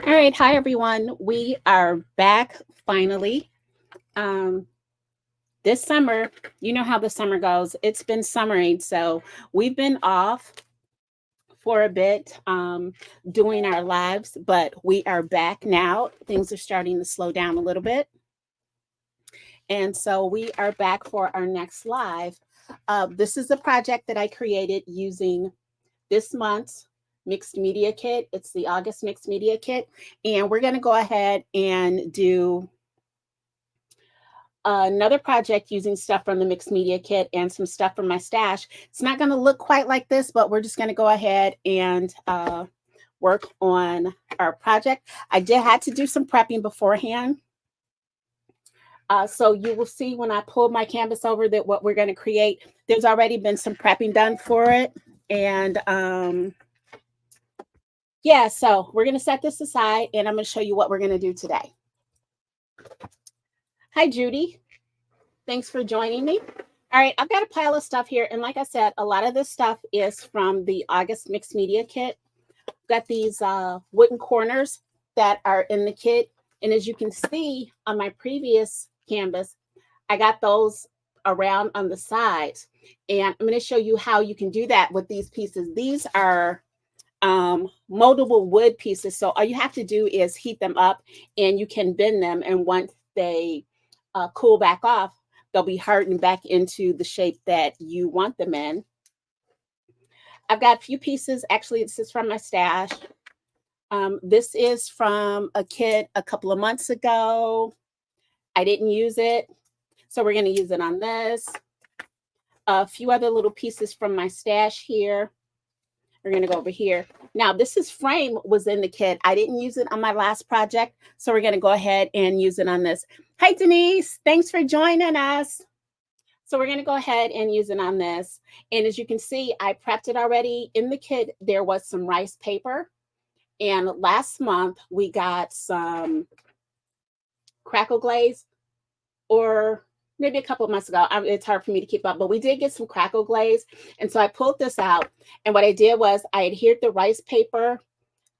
All right, hi everyone. We are back finally. Um, this summer, you know how the summer goes. It's been summering, so we've been off for a bit doing our lives, but we are back now. Things are starting to slow down a little bit, and so we are back for our next live. This is a project that I created using this month's mixed media kit. It's the August mixed media kit, and we're going to go ahead and do another project using stuff from the mixed media kit and some stuff from my stash. It's not going to look quite like this, but we're just going to go ahead and work on our project. I did had to do some prepping beforehand. So you will see when I pull my canvas over that what we're going to create, there's already been some prepping done for it. And yeah, so we're going to set this aside and I'm going to show you what we're going to do today. Hi, Judy. Thanks for joining me. All right, I've got a pile of stuff here. And like I said, a lot of this stuff is from the August Mixed Media Kit. I've got these wooden corners that are in the kit. And as you can see on my previous canvas, I got those around on the sides. And I'm going to show you how you can do that with these pieces. These are moldable wood pieces. So all you have to do is heat them up and you can bend them. And once they cool back off, they'll be hardened back into the shape that you want them in. I've got a few pieces. Actually, this is from my stash. This is from a kit a couple of months ago. I didn't use it, so we're going to use it on this. A few other little pieces from my stash here. We're going to go over here. Now, this is frame was in the kit. I didn't use it on my last project, so we're going to go ahead and use it on this. Hi, Denise. Thanks for joining us. So we're going to go ahead and use it on this. And as you can see, I prepped it already. In the kit, there was some rice paper. And last month, we got some crackle glaze, or maybe a couple of months ago. It's hard for me to keep up, but we did get some crackle glaze. And so I pulled this out. And what I did was I adhered the rice paper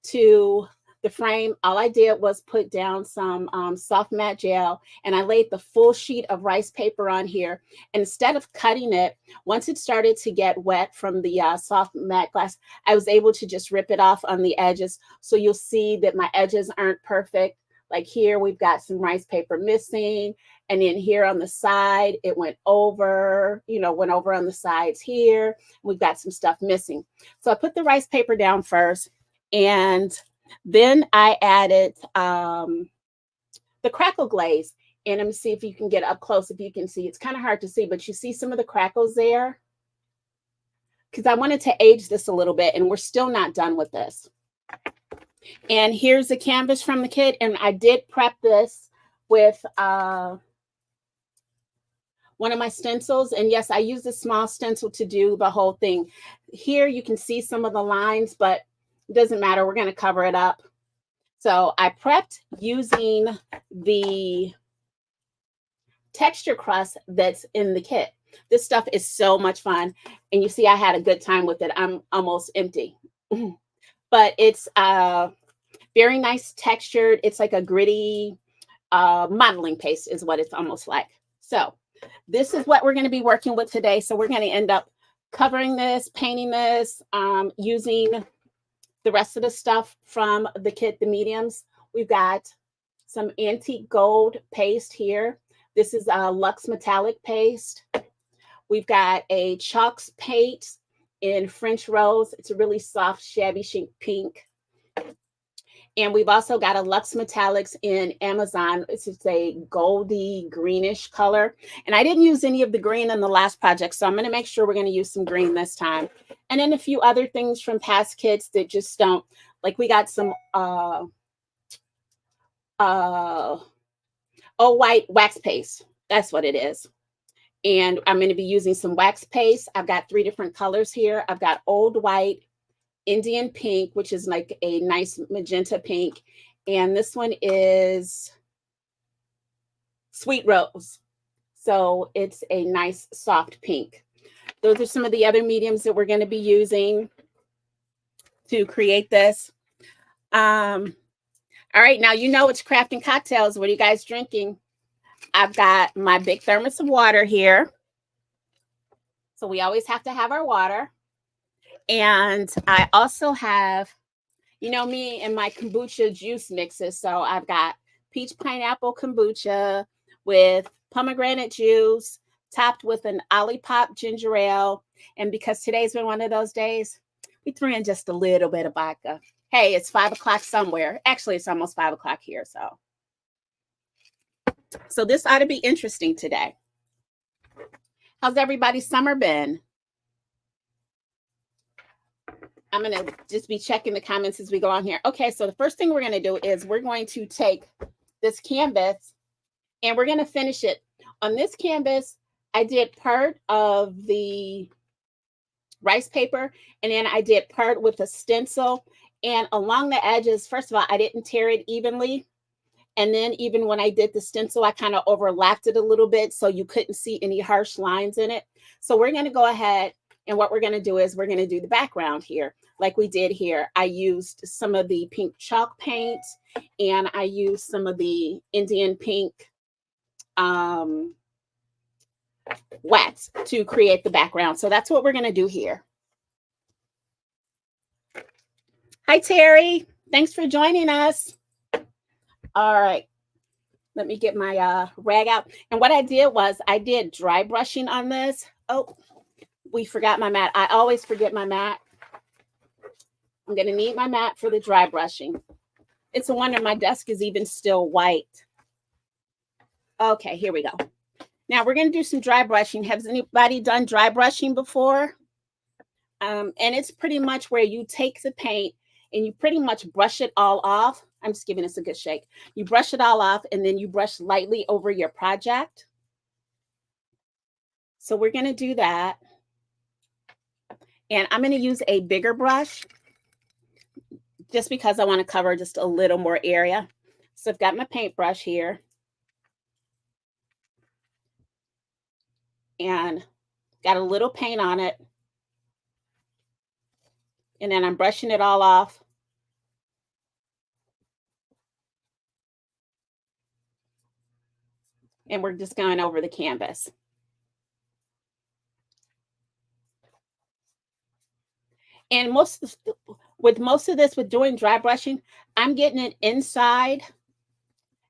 to the frame. All I did was put down some soft matte gel and I laid the full sheet of rice paper on here. And instead of cutting it, once it started to get wet from the soft matte glass, I was able to just rip it off on the edges. So you'll see that my edges aren't perfect. Like here, we've got some rice paper missing. And then here on the side, it went over on the sides here. We've got some stuff missing. So I put the rice paper down first. And then I added the crackle glaze. And let me see if you can get up close, if you can see. It's kind of hard to see, but you see some of the crackles there? Because I wanted to age this a little bit, and we're still not done with this. And here's the canvas from the kit. And I did prep this with one of my stencils. And yes, I used a small stencil to do the whole thing. Here you can see some of the lines, but it doesn't matter. We're going to cover it up. So I prepped using the texture crust that's in the kit. This stuff is so much fun. And you see, I had a good time with it. I'm almost empty. But it's very nice textured. It's like a gritty modeling paste is what it's almost like. So this is what we're going to be working with today. So we're going to end up covering this, painting this, using the rest of the stuff from the kit, the mediums. We've got some antique gold paste here. This is a Luxe Metallic paste. We've got a Chalks paint in French Rose. It's a really soft, shabby chic pink. And we've also got a Luxe Metallics in Amazon. It's just a goldy greenish color. And I didn't use any of the green in the last project, so I'm going to make sure we're going to use some green this time. And then a few other things from past kits that just don't, like we got some white wax paste. That's what it is. And I'm going to be using some wax paste. I've got 3 different colors here. I've got Old White, Indian Pink, which is like a nice magenta pink. And this one is Sweet Rose. So it's a nice soft pink. Those are some of the other mediums that we're going to be using to create this. All right, now you know it's crafting cocktails. What are you guys drinking? I've got my big thermos of water here. So we always have to have our water. And I also have, you know, me and my kombucha juice mixes. So I've got peach pineapple kombucha with pomegranate juice, topped with an Olipop ginger ale. And because today's been one of those days, we threw in just a little bit of vodka. Hey, it's 5 o'clock somewhere. Actually, it's almost 5 o'clock here. So this ought to be interesting today. How's everybody's summer been? I'm going to just be checking the comments as we go on here. Okay, so the first thing we're going to do is we're going to take this canvas and we're going to finish it. On this canvas, I did part of the rice paper and then I did part with a stencil. And along the edges, first of all, I didn't tear it evenly. And then even when I did the stencil, I kind of overlapped it a little bit so you couldn't see any harsh lines in it. So we're going to go ahead and what we're going to do is we're going to do the background here like we did here. I used some of the pink chalk paint and I used some of the Indian pink wax to create the background. So that's what we're going to do here. Hi, Terry. Thanks for joining us. All right. Let me get my rag out. And what I did was I did dry brushing on this. Oh, we forgot my mat. I always forget my mat. I'm going to need my mat for the dry brushing. It's a wonder my desk is even still white. Okay, here we go. Now we're going to do some dry brushing. Has anybody done dry brushing before? And it's pretty much where you take the paint and you pretty much brush it all off. I'm just giving this a good shake. You brush it all off and then you brush lightly over your project. So we're going to do that. And I'm going to use a bigger brush just because I want to cover just a little more area. So I've got my paintbrush here. And got a little paint on it. And then I'm brushing it all off. And we're just going over the canvas. And with most of this, with doing dry brushing, I'm getting it inside,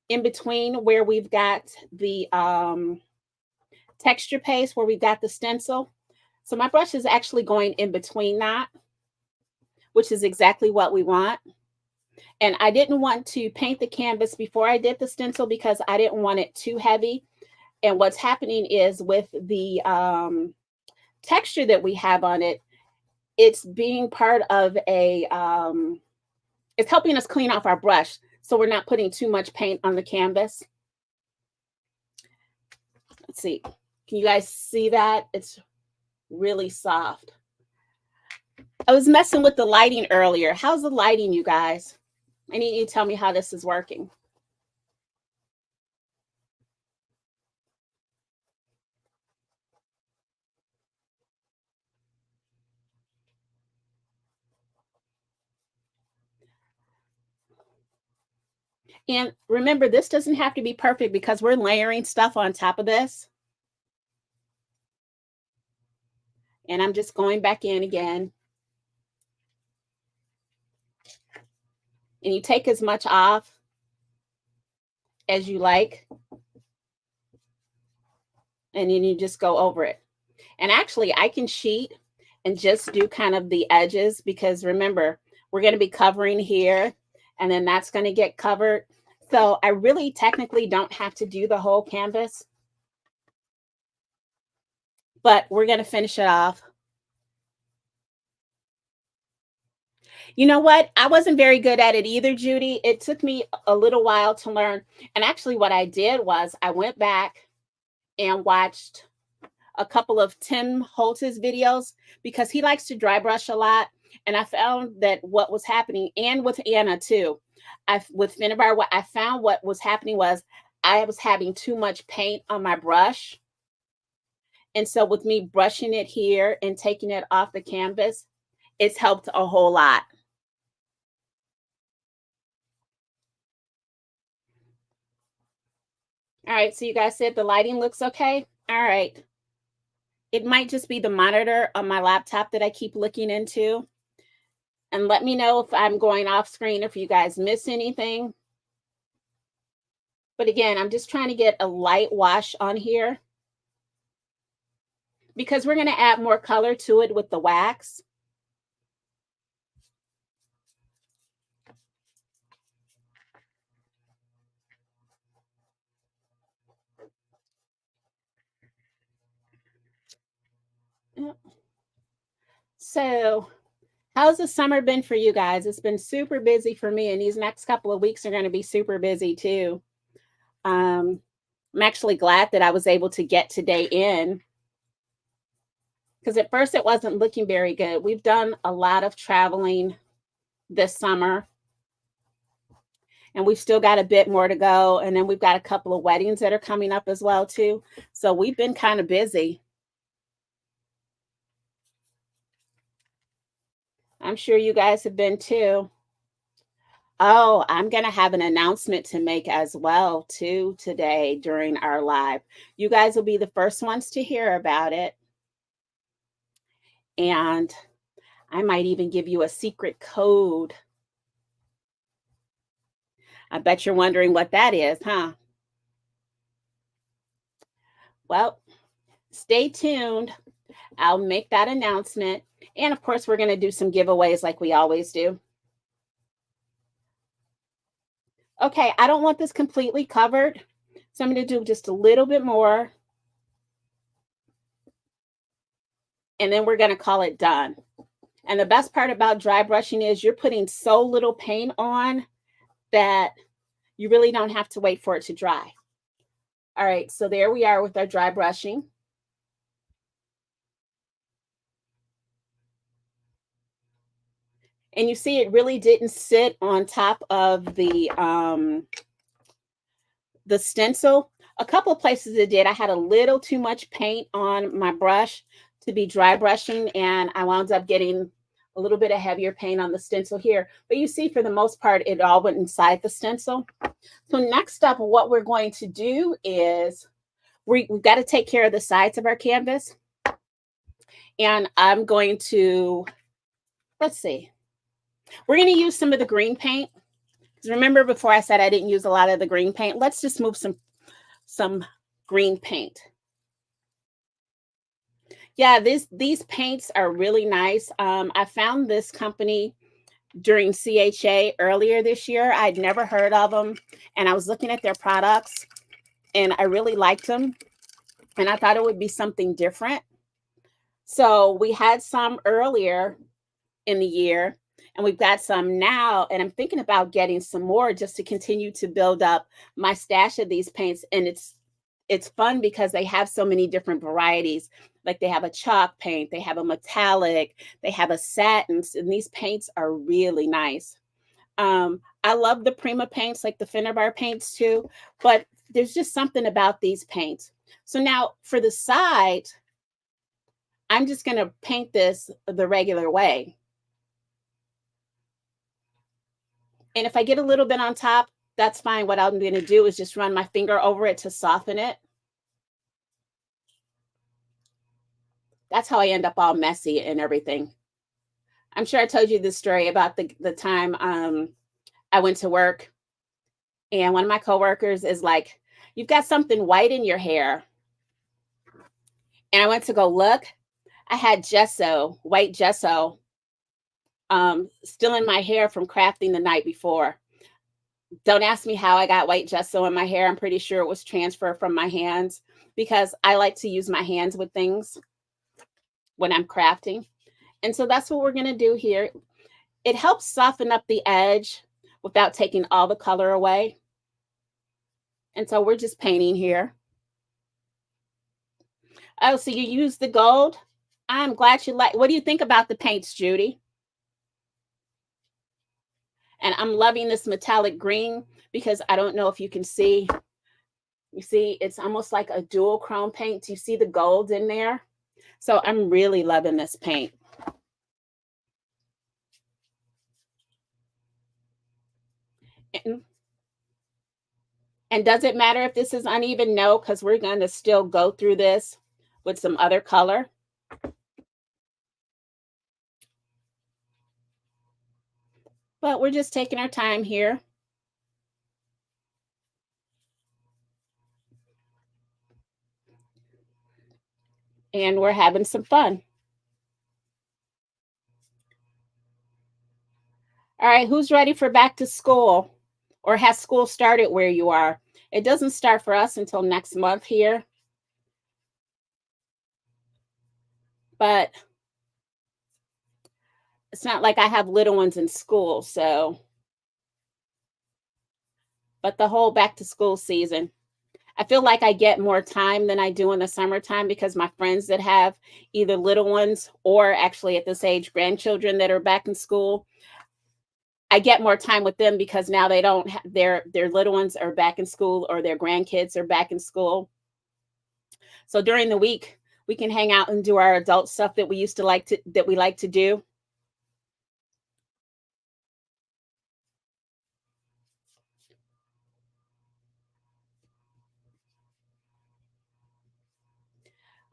in between where we've got the texture paste, where we've got the stencil. So my brush is actually going in between that, which is exactly what we want. And I didn't want to paint the canvas before I did the stencil because I didn't want it too heavy. And what's happening is with the texture that we have on it, it's being part of a, it's helping us clean off our brush. So we're not putting too much paint on the canvas. Let's see. Can you guys see that? It's really soft. I was messing with the lighting earlier. How's the lighting, you guys? I need you to tell me how this is working. And remember, this doesn't have to be perfect because we're layering stuff on top of this. And I'm just going back in again. And you take as much off as you like. And then you just go over it. And actually, I can sheet and just do kind of the edges because remember, we're going to be covering here and then that's going to get covered. So I really technically don't have to do the whole canvas, but we're going to finish it off. You know what? I wasn't very good at it either, Judy. It took me a little while to learn. And actually what I did was I went back and watched a couple of Tim Holtz's videos because he likes to dry brush a lot. And I found that what was happening, and with Anna too, with Finnabar, what I found what was happening was I was having too much paint on my brush. And so with me brushing it here and taking it off the canvas, it's helped a whole lot. All right, so you guys said the lighting looks okay? All right. It might just be the monitor on my laptop that I keep looking into. And let me know if I'm going off screen, if you guys miss anything. But again, I'm just trying to get a light wash on here because we're going to add more color to it with the wax. So, how's the summer been for you guys? It's been super busy for me, and these next couple of weeks are going to be super busy too. I'm actually glad that I was able to get today in because at first it wasn't looking very good. We've done a lot of traveling this summer, and we've still got a bit more to go. And then we've got a couple of weddings that are coming up as well too. So we've been kind of busy. I'm sure you guys have been too. Oh, I'm going to have an announcement to make as well too today during our live. You guys will be the first ones to hear about it. And I might even give you a secret code. I bet you're wondering what that is, huh? Well, stay tuned. I'll make that announcement. And of course, we're going to do some giveaways like we always do. Okay, I don't want this completely covered. So I'm going to do just a little bit more. And then we're going to call it done. And the best part about dry brushing is you're putting so little paint on that you really don't have to wait for it to dry. All right, so there we are with our dry brushing. And you see it really didn't sit on top of the stencil. A couple of places it did. I had a little too much paint on my brush to be dry brushing, and I wound up getting a little bit of heavier paint on the stencil here. But you see, for the most part, it all went inside the stencil. So next up, what we're going to do is we've got to take care of the sides of our canvas. And I'm going to, let's see, we're going to use some of the green paint. Because remember before I said I didn't use a lot of the green paint. Let's just move some green paint. Yeah, these paints are really nice. I found this company during CHA earlier this year. I'd never heard of them, and I was looking at their products, and I really liked them, and I thought it would be something different. So we had some earlier in the year, and we've got some now, and I'm thinking about getting some more just to continue to build up my stash of these paints. And it's fun because they have so many different varieties. Like they have a chalk paint, they have a metallic, they have a satin, and these paints are really nice. I love the Prima paints, like the Finnabar paints too, but there's just something about these paints. So now for the side, I'm just going to paint this the regular way. And if I get a little bit on top, that's fine. What I'm going to do is just run my finger over it to soften it. That's how I end up all messy and everything. I'm sure I told you this story about the time I went to work, and one of my coworkers is like, "You've got something white in your hair." And I went to go look. I had gesso, white gesso, still in my hair from crafting the night before. Don't ask me how I got white gesso in my hair. I'm pretty sure it was transfer from my hands because I like to use my hands with things when I'm crafting. And so that's what we're going to do here. It helps soften up the edge without taking all the color away. And so we're just painting here. Oh, so you use the gold? I'm glad you like. What do you think about the paints, Judy? And I'm loving this metallic green because I don't know if you can see. You see, it's almost like a dual chrome paint. Do you see the gold in there? So I'm really loving this paint. And does it matter if this is uneven? No, because we're going to still go through this with some other color. But we're just taking our time here. And we're having some fun. All right, who's ready for back to school? Or has school started where you are? It doesn't start for us until next month here. But it's not like I have little ones in school, so. But the whole back to school season, I feel like I get more time than I do in the summertime because my friends that have either little ones or actually at this age grandchildren that are back in school, I get more time with them because now they don't their little ones are back in school or their grandkids are back in school. So during the week, we can hang out and do our adult stuff that we used to like to do.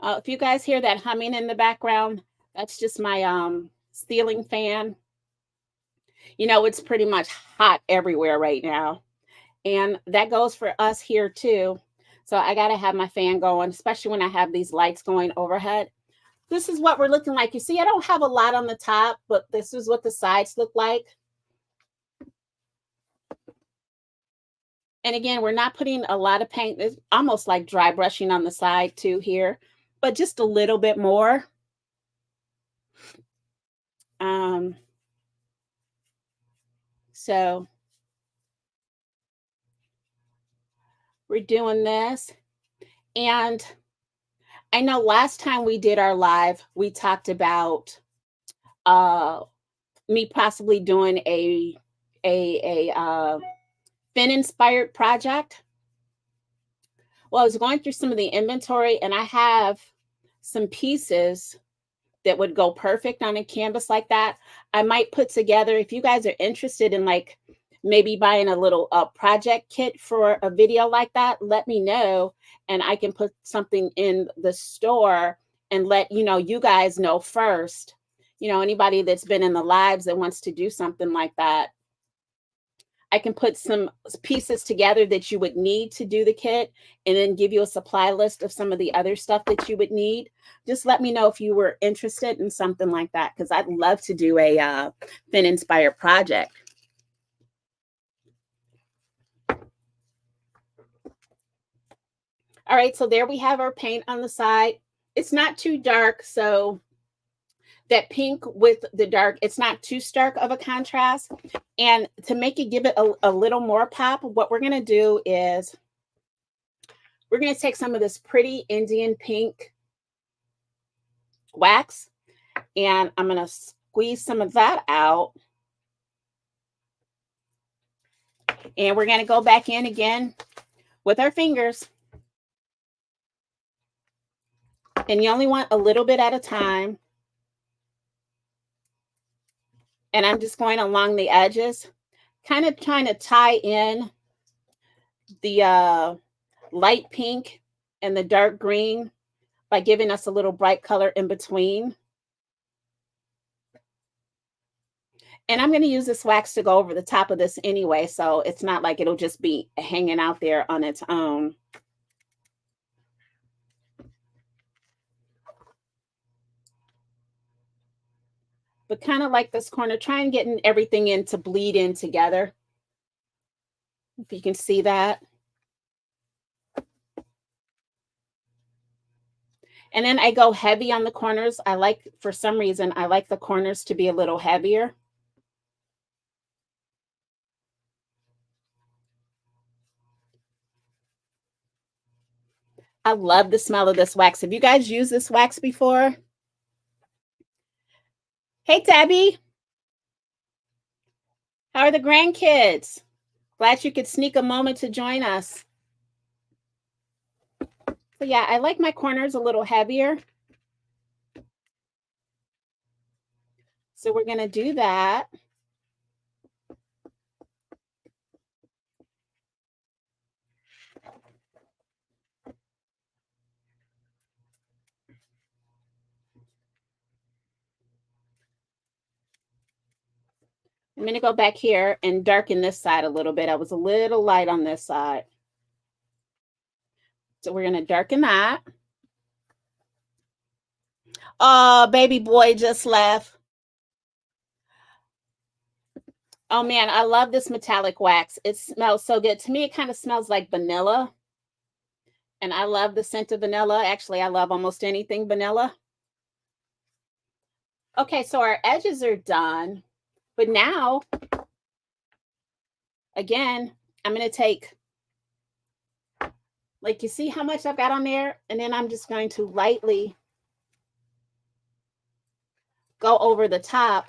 If you guys hear that humming in the background, that's just my ceiling fan. You know, it's pretty much hot everywhere right now. And that goes for us here too. So I got to have my fan going, especially when I have these lights going overhead. This is what we're looking like. You see, I don't have a lot on the top, but this is what the sides look like. And again, we're not putting a lot of paint. It's almost like dry brushing on the side too here, but just a little bit more. So we're doing this. And I know last time we did our live, we talked about me possibly doing a fin inspired project. Well, I was going through some of the inventory and I have some pieces that would go perfect on a canvas like that. I might put together, if you guys are interested in like maybe buying a little project kit for a video like that, let me know and I can put something in the store and let you guys know first. Anybody that's been in the lives that wants to do something like that, I can put some pieces together that you would need to do the kit and then give you a supply list of some of the other stuff that you would need. Just let me know if you were interested in something like that, because I'd love to do a fin inspired project. All right, so there we have our paint on the side. It's not too dark, so that pink with the dark, it's not too stark of a contrast. And to make it give it a little more pop, what we're going to do is we're going to take some of this pretty Indian pink wax and I'm going to squeeze some of that out. And we're going to go back in again with our fingers. And you only want a little bit at a time. And I'm just going along the edges, kind of trying to tie in the light pink and the dark green by giving us a little bright color in between. And I'm going to use this wax to go over the top of this anyway, so it's not like it'll just be hanging out there on its own. But kind of like this corner, try and getting everything in to bleed in together. If you can see that. And then I go heavy on the corners. For some reason, I like the corners to be a little heavier. I love the smell of this wax. Have you guys used this wax before? Hey, Debbie. How are the grandkids? Glad you could sneak a moment to join us. So yeah, I like my corners a little heavier. So we're going to do that. I'm going to go back here and darken this side a little bit. I was a little light on this side. So we're going to darken that. Oh, baby boy just left. Oh man, I love this metallic wax. It smells so good. To me, it kind of smells like vanilla. And I love the scent of vanilla. Actually, I love almost anything vanilla. Okay, so our edges are done. But now, again, I'm going to take, like, you see how much I've got on there? And then I'm just going to lightly go over the top.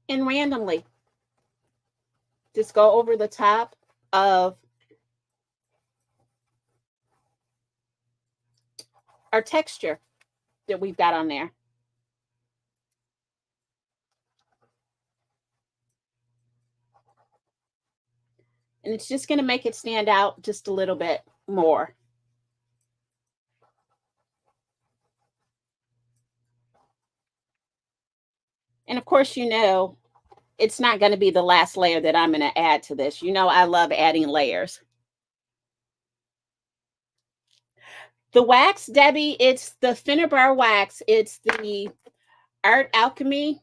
And randomly just go over the top of our texture that we've got on there. And it's just going to make it stand out just a little bit more. And of course, you know, it's not going to be the last layer that I'm going to add to this. You know, I love adding layers. The wax, Debbie, it's the Finnabar wax. It's the Art Alchemy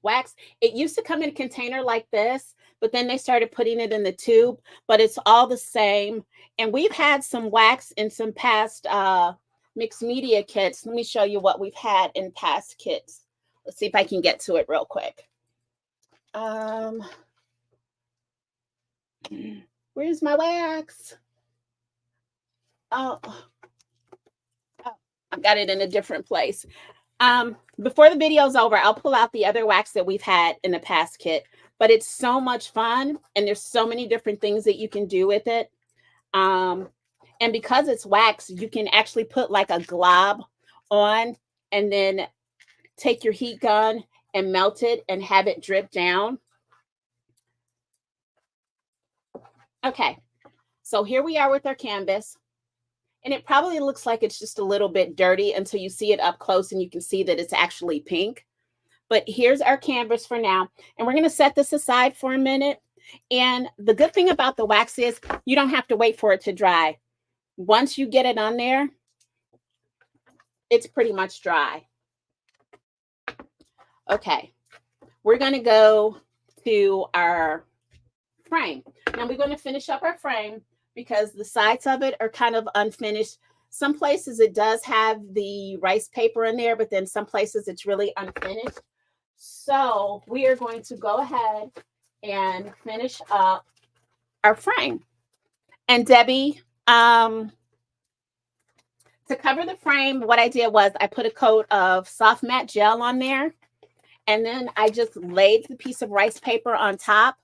wax. It used to come in a container like this, but then they started putting it in the tube, but it's all the same. And we've had some wax in some past mixed media kits. Let me show you what we've had in past kits. Let's see if I can get to it real quick. Where's my wax? Oh, I've got it in a different place. Before the video's over, I'll pull out the other wax that we've had in the past kit, but it's so much fun and there's so many different things that you can do with it. And because it's wax, you can actually put like a glob on and then take your heat gun and melt it and have it drip down. Okay, so here we are with our canvas. And it probably looks like it's just a little bit dirty until you see it up close and you can see that it's actually pink. But here's our canvas for now. And we're going to set this aside for a minute. And the good thing about the wax is you don't have to wait for it to dry. Once you get it on there, it's pretty much dry. Okay, we're going to go to our frame. Now we're going to finish up our frame because the sides of it are kind of unfinished. Some places it does have the rice paper in there, but then some places it's really unfinished. So we are going to go ahead and finish up our frame. And Debbie, to cover the frame, what I did was I put a coat of soft matte gel on there. And then I just laid the piece of rice paper on top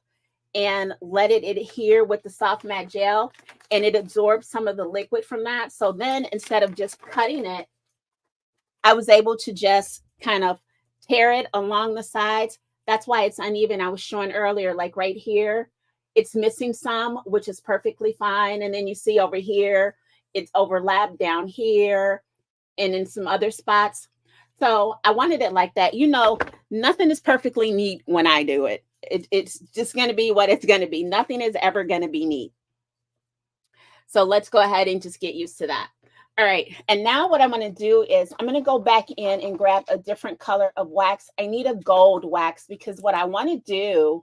and let it adhere with the soft matte gel, and it absorbed some of the liquid from that. So then instead of just cutting it, I was able to just kind of tear it along the sides. That's why it's uneven. I was showing earlier, like right here, it's missing some, which is perfectly fine. And then you see over here, it's overlapped down here and in some other spots. So I wanted it like that. You know, nothing is perfectly neat when I do it. It's just going to be what it's going to be. Nothing is ever going to be neat. So let's go ahead and just get used to that. All right. And now what I'm going to do is I'm going to go back in and grab a different color of wax. I need a gold wax because what I want to do,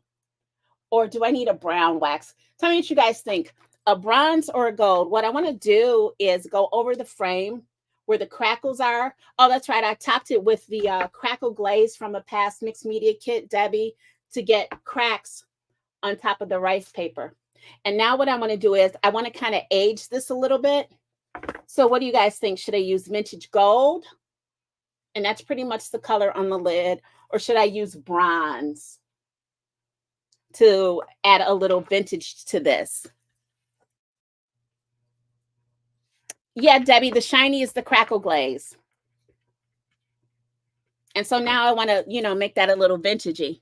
or do I need a brown wax? Tell me what you guys think. A bronze or a gold? What I want to do is go over the frame where the crackles are. Oh, that's right. I topped it with the crackle glaze from a past mixed media kit, Debbie, to get cracks on top of the rice paper. And now what I want to do is I want to kind of age this a little bit. So what do you guys think? Should I use vintage gold? And that's pretty much the color on the lid. Or should I use bronze to add a little vintage to this? Yeah, Debbie, the shiny is the crackle glaze. And so now I want to, you know, make that a little vintagey.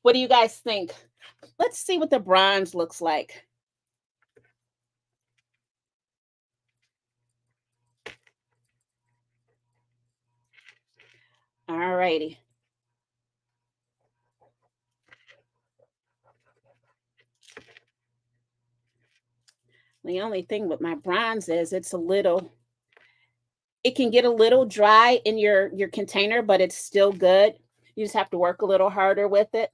What do you guys think? Let's see what the bronze looks like. All righty. The only thing with my bronze is it can get a little dry in your container, but it's still good. You just have to work a little harder with it.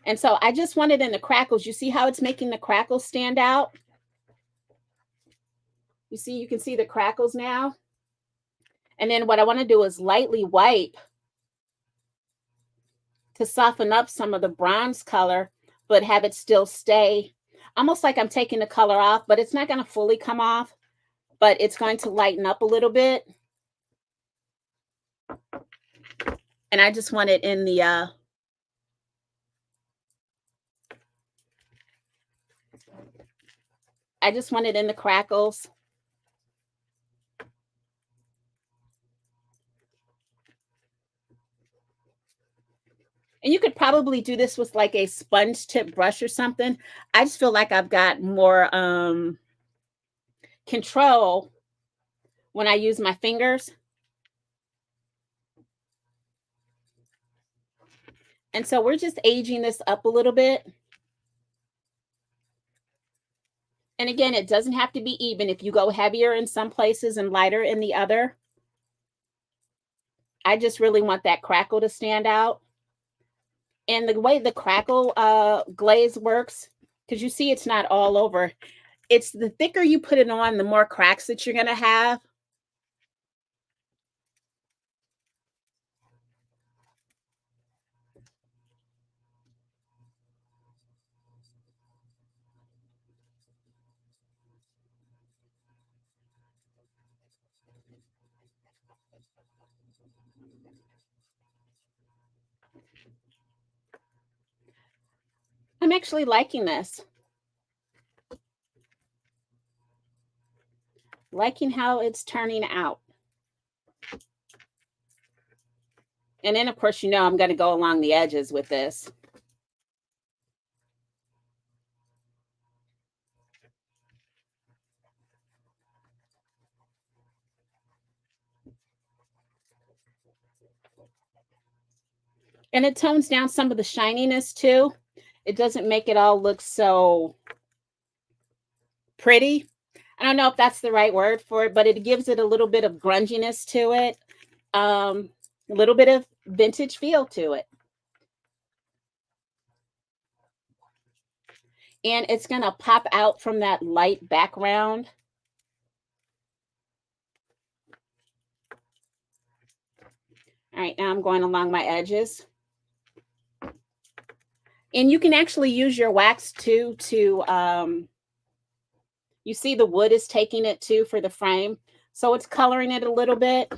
And so I just want it in the crackles. You see how it's making the crackles stand out? You can see the crackles now. And then what I want to do is lightly wipe to soften up some of the bronze color, but have it still stay almost like I'm taking the color off, but it's not going to fully come off, but it's going to lighten up a little bit. And I just want it in the crackles. And you could probably do this with like a sponge tip brush or something. I just feel like I've got more control when I use my fingers. And so we're just aging this up a little bit. And again, it doesn't have to be even. If you go heavier in some places and lighter in the other, I just really want that crackle to stand out. And the way the crackle glaze works, because you see it's not all over, it's the thicker you put it on, the more cracks that you're going to have. I'm actually liking this. Liking how it's turning out. And then, of course, you know I'm going to go along the edges with this. And it tones down some of the shininess too. It doesn't make it all look so pretty. I don't know if that's the right word for it, but it gives it a little bit of grunginess to it. A little bit of vintage feel to it. And it's going to pop out from that light background. All right, now I'm going along my edges. And you can actually use your wax too to, you see the wood is taking it too for the frame. So it's coloring it a little bit.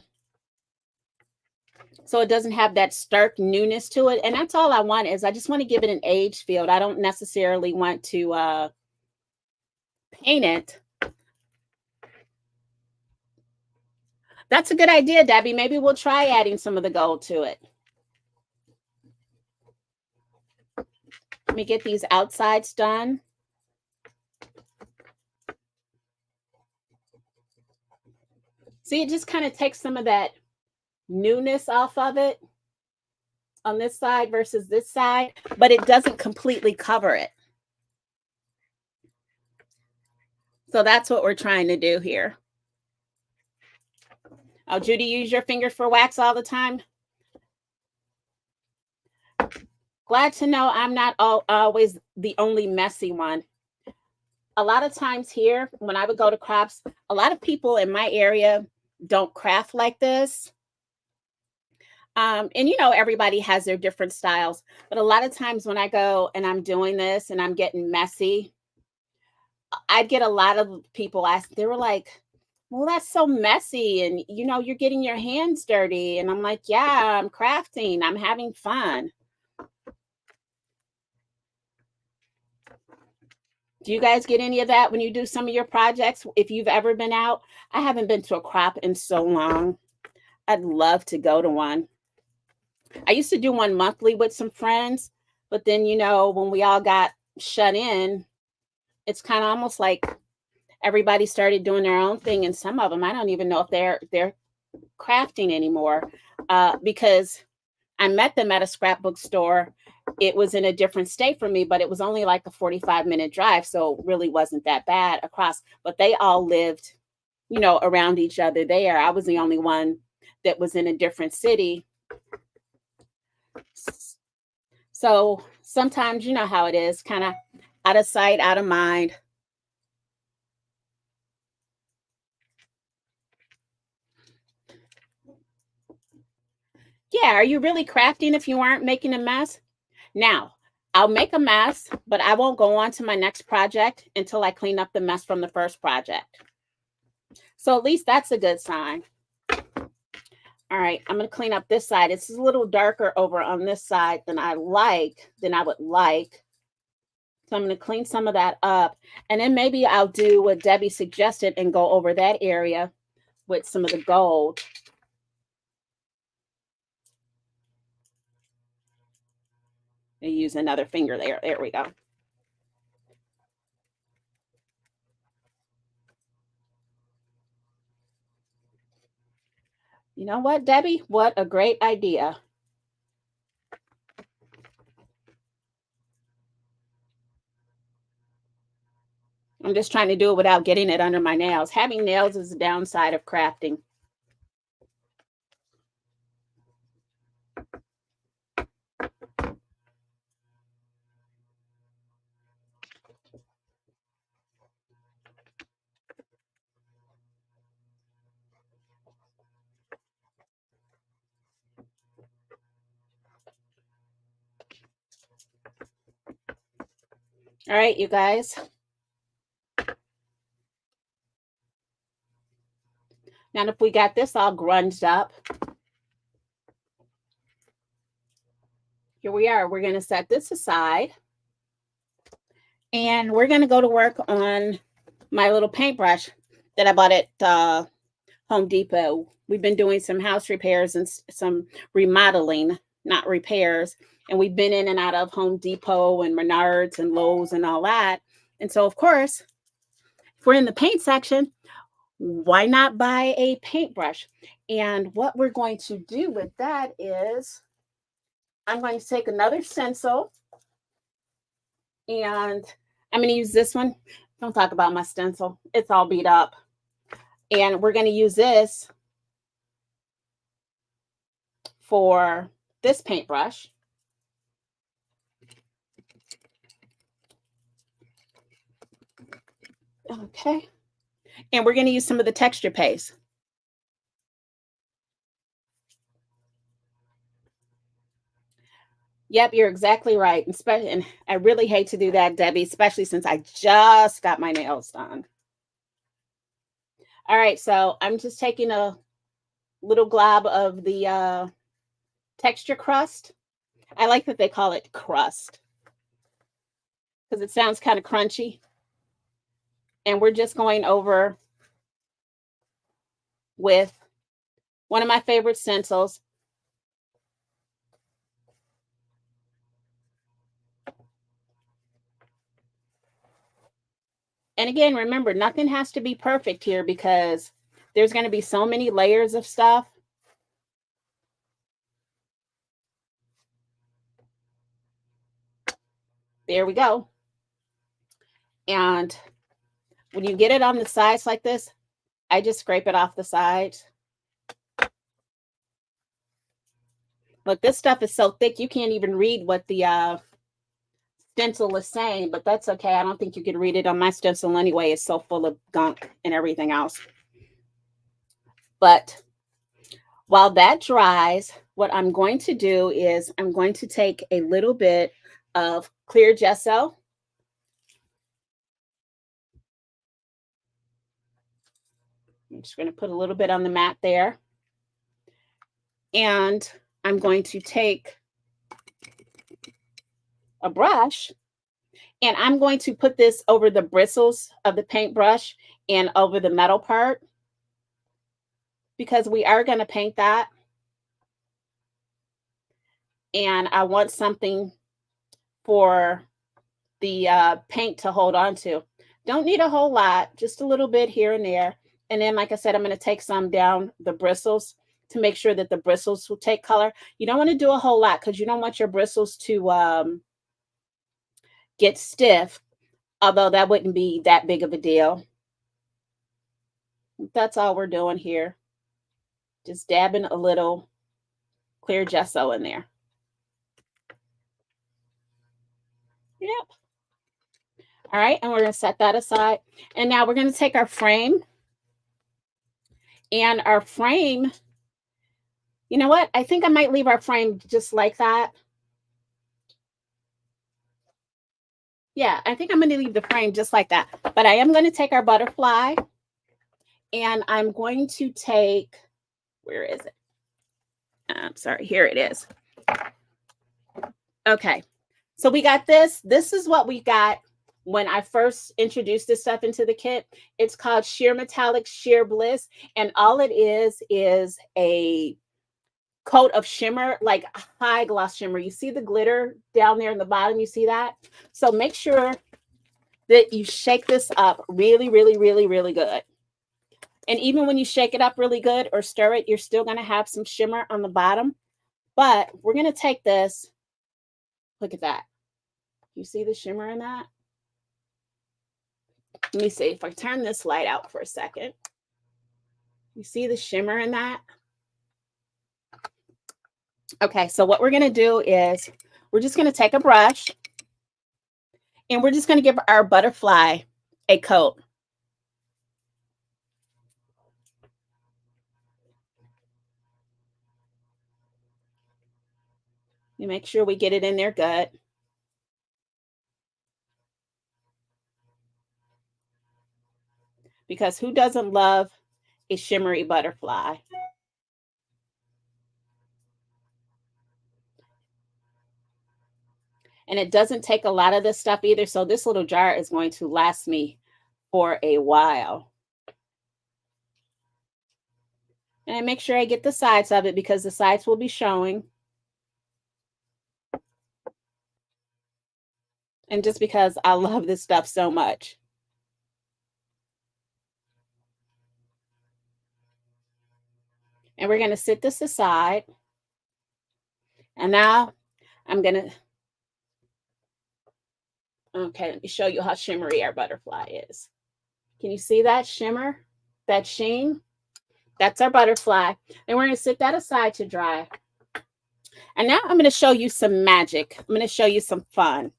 So it doesn't have that stark newness to it. And that's all I want is I just want to give it an age feel. I don't necessarily want to paint it. That's a good idea, Debbie. Maybe we'll try adding some of the gold to it. Let me get these outsides done. See, it just kind of takes some of that newness off of it on this side versus this side, but it doesn't completely cover it. So that's what we're trying to do here. Oh, Judy, use your finger for wax all the time. Glad to know I'm not always the only messy one. A lot of times here, when I would go to crafts, a lot of people in my area don't craft like this. And you know, everybody has their different styles, but a lot of times when I go and I'm doing this and I'm getting messy, I'd get a lot of people ask, they were like, well, that's so messy. And, you know, you're getting your hands dirty. And I'm like, yeah, I'm crafting. I'm having fun. Do you guys get any of that when you do some of your projects? If you've ever been out, I haven't been to a crop in so long. I'd love to go to one. I used to do one monthly with some friends, but then, you know, when we all got shut in, it's kind of almost like everybody started doing their own thing, and some of them I don't even know if they're crafting anymore, because I met them at a scrapbook store. It was in a different state for me, but it was only like a 45-minute drive, so it really wasn't that bad across. But they all lived, around each other there. I was the only one that was in a different city. So sometimes you know how it is, kind of out of sight, out of mind. Yeah, are you really crafting if you aren't making a mess? Now, I'll make a mess, but I won't go on to my next project until I clean up the mess from the first project. So at least that's a good sign. All right, I'm going to clean up this side. It's a little darker over on this side than I would like. So I'm going to clean some of that up. And then maybe I'll do what Debbie suggested and go over that area with some of the gold. And use another finger there. There we go. You know what, Debbie? What a great idea. I'm just trying to do it without getting it under my nails. Having nails is the downside of crafting. All right, you guys. Now, if we got this all grunged up, here we are. We're going to set this aside. And we're going to go to work on my little paintbrush that I bought at Home Depot. We've been doing some house repairs and some remodeling, not repairs. And we've been in and out of Home Depot and Menards and Lowe's and all that. And so, of course, if we're in the paint section, why not buy a paintbrush? And what we're going to do with that is I'm going to take another stencil and I'm going to use this one. Don't talk about my stencil. It's all beat up. And we're going to use this for this paintbrush. Okay. And we're going to use some of the texture paste. Yep, you're exactly right. And I really hate to do that, Debbie, especially since I just got my nails done. All right, so I'm just taking a little glob of the texture crust. I like that they call it crust because it sounds kind of crunchy. And we're just going over with one of my favorite stencils. And again, remember, nothing has to be perfect here because there's going to be so many layers of stuff. There we go. And when you get it on the sides like this, I just scrape it off the sides. Look, this stuff is so thick, you can't even read what the stencil is saying, but that's okay. I don't think you can read it on my stencil anyway. It's so full of gunk and everything else. But while that dries, what I'm going to do is I'm going to take a little bit of clear gesso. I'm just going to put a little bit on the mat there. And I'm going to take a brush and I'm going to put this over the bristles of the paintbrush and over the metal part because we are going to paint that. And I want something for the paint to hold on to. Don't need a whole lot, just a little bit here and there. And then, like I said, I'm going to take some down the bristles to make sure that the bristles will take color. You don't want to do a whole lot because you don't want your bristles to get stiff, although that wouldn't be that big of a deal. That's all we're doing here. Just dabbing a little clear gesso in there. Yep. All right, and we're going to set that aside. And now we're going to take our frame. And our frame, you know what? I think I might leave our frame just like that. Yeah, I think I'm going to leave the frame just like that. But I am going to take our butterfly, and I'm going to take, where is it? I'm sorry, here it is. Okay, so we got this. This is what we got when I first introduced this stuff into the kit. It's called Sheer Metallic Sheer Bliss, and all it is a coat of shimmer, like high gloss shimmer. You see the glitter down there in the bottom? You see that? So make sure that you shake this up really, really, really, really good. And even when you shake it up really good or stir it, you're still going to have some shimmer on the bottom. But we're going to take this. Look at that. You see the shimmer in that? Let me see if I turn this light out for a second. You see the shimmer in that? Okay, so what we're going to do is we're just going to take a brush and we're just going to give our butterfly a coat. You make sure we get it in there good. Because who doesn't love a shimmery butterfly? And it doesn't take a lot of this stuff either. So this little jar is going to last me for a while. And I make sure I get the sides of it because the sides will be showing. And just because I love this stuff so much. And we're going to sit this aside. And now I'm going to, okay, let me show you how shimmery our butterfly is. Can you see that shimmer, that sheen? That's our butterfly. And we're going to sit that aside to dry. And now I'm going to show you some magic. I'm going to show you some fun.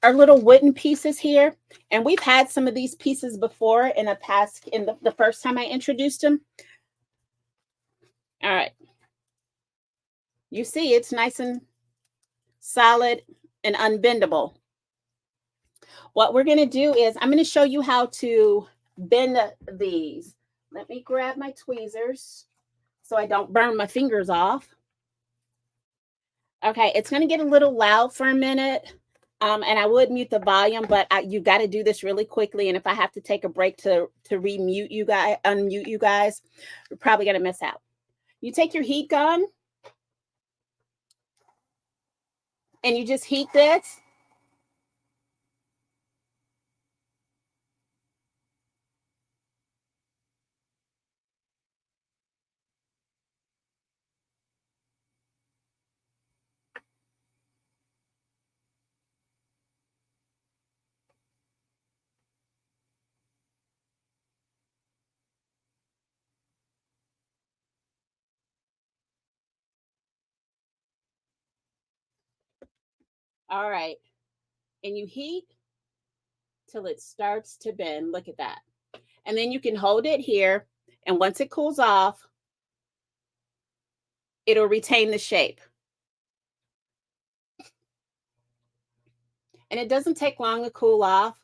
Our little wooden pieces here. And we've had some of these pieces before in a past, in the first time I introduced them. All right. You see it's nice and solid and unbendable. What we're going to do is I'm going to show you how to bend these. Let me grab my tweezers so I don't burn my fingers off. Okay, it's going to get a little loud for a minute. And I would mute the volume, but you got to do this really quickly. And if I have to take a break to unmute you guys, we're probably going to miss out. You take your heat gun and you just heat this. All right. And you heat till it starts to bend. Look at that. And then you can hold it here. And once it cools off, it'll retain the shape. And it doesn't take long to cool off.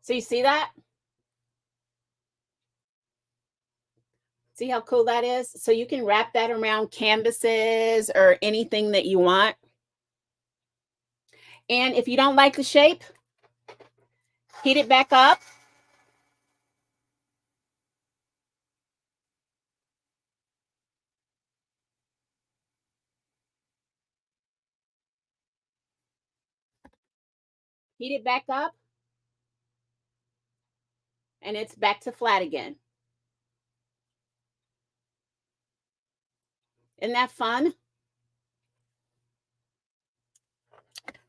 So you see that? See how cool that is? So you can wrap that around canvases or anything that you want. And if you don't like the shape, heat it back up. Heat it back up. And it's back to flat again. Isn't that fun?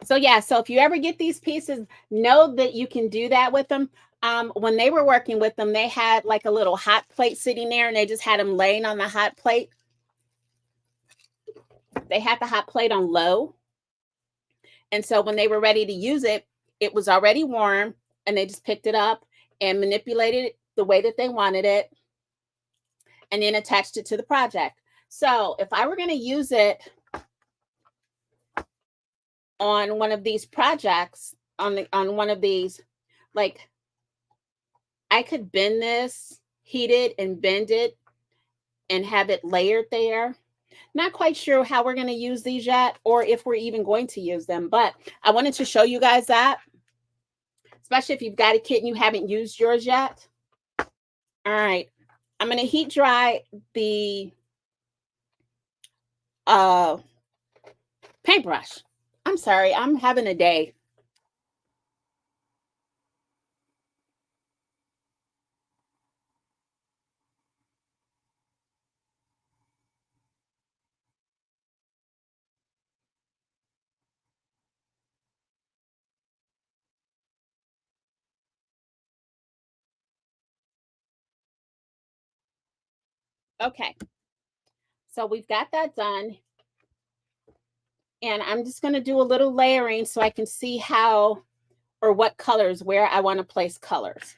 So yeah, so if you ever get these pieces, know that you can do that with them. When they were working with them, they had like a little hot plate sitting there and they just had them laying on the hot plate. They had the hot plate on low. And so when they were ready to use it, it was already warm and they just picked it up and manipulated it the way that they wanted it and then attached it to the project. So if I were going to use it on one of these projects, on one of these, like I could bend this, heat it and bend it and have it layered there. Not quite sure how we're going to use these yet or if we're even going to use them, but I wanted to show you guys that, especially if you've got a kit and you haven't used yours yet. All right, I'm going to heat dry the paintbrush. I'm sorry, I'm having a day. Okay, so we've got that done. And I'm just going to do a little layering so I can see how or what colors, where I want to place colors.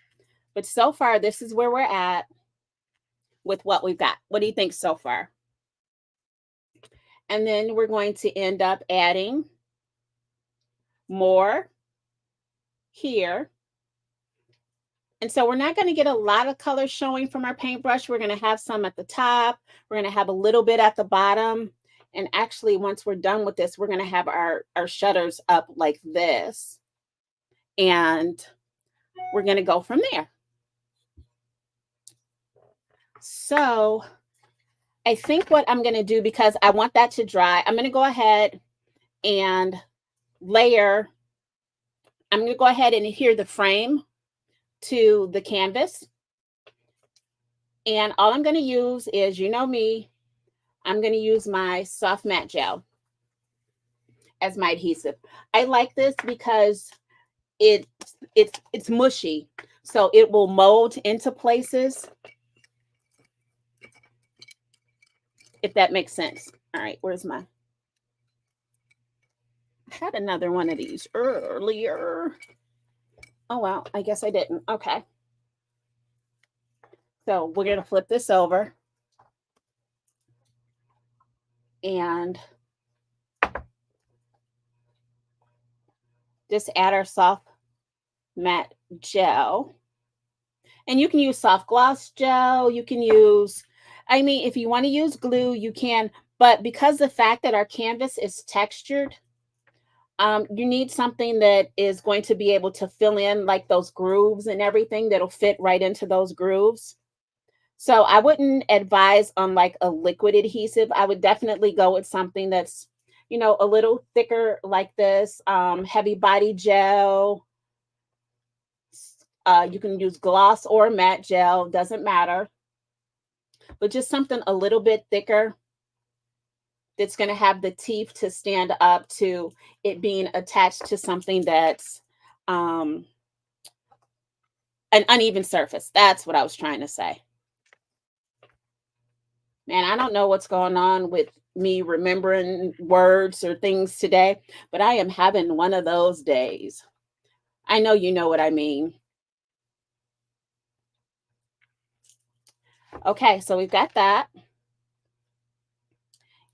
But so far, this is where we're at with what we've got. What do you think so far? And then we're going to end up adding more here. And so we're not going to get a lot of color showing from our paintbrush. We're going to have some at the top. We're going to have a little bit at the bottom. And actually, once we're done with this, we're going to have our shutters up like this. And we're going to go from there. So I think what I'm going to do, because I want that to dry, I'm going to go ahead and layer. I'm going to go ahead and adhere the frame to the canvas. And all I'm going to use is, you know me, I'm going to use my soft matte gel as my adhesive. I like this because it's mushy, so it will mold into places, if that makes sense. All right, where's my, I had another one of these earlier. Oh, well, I guess I didn't. Okay. So we're going to flip this over. And just add our soft matte gel. And you can use soft gloss gel. You can use, I mean, if you want to use glue, you can. But because the fact that our canvas is textured, you need something that is going to be able to fill in like those grooves and everything that'll fit right into those grooves. So I wouldn't advise on like a liquid adhesive. I would definitely go with something that's, you know, a little thicker like this, heavy body gel. You can use gloss or matte gel, doesn't matter. But just something a little bit thicker that's going to have the teeth to stand up to it being attached to something that's an uneven surface. That's what I was trying to say. Man, I don't know what's going on with me remembering words or things today, but I am having one of those days. I know you know what I mean. Okay, so we've got that.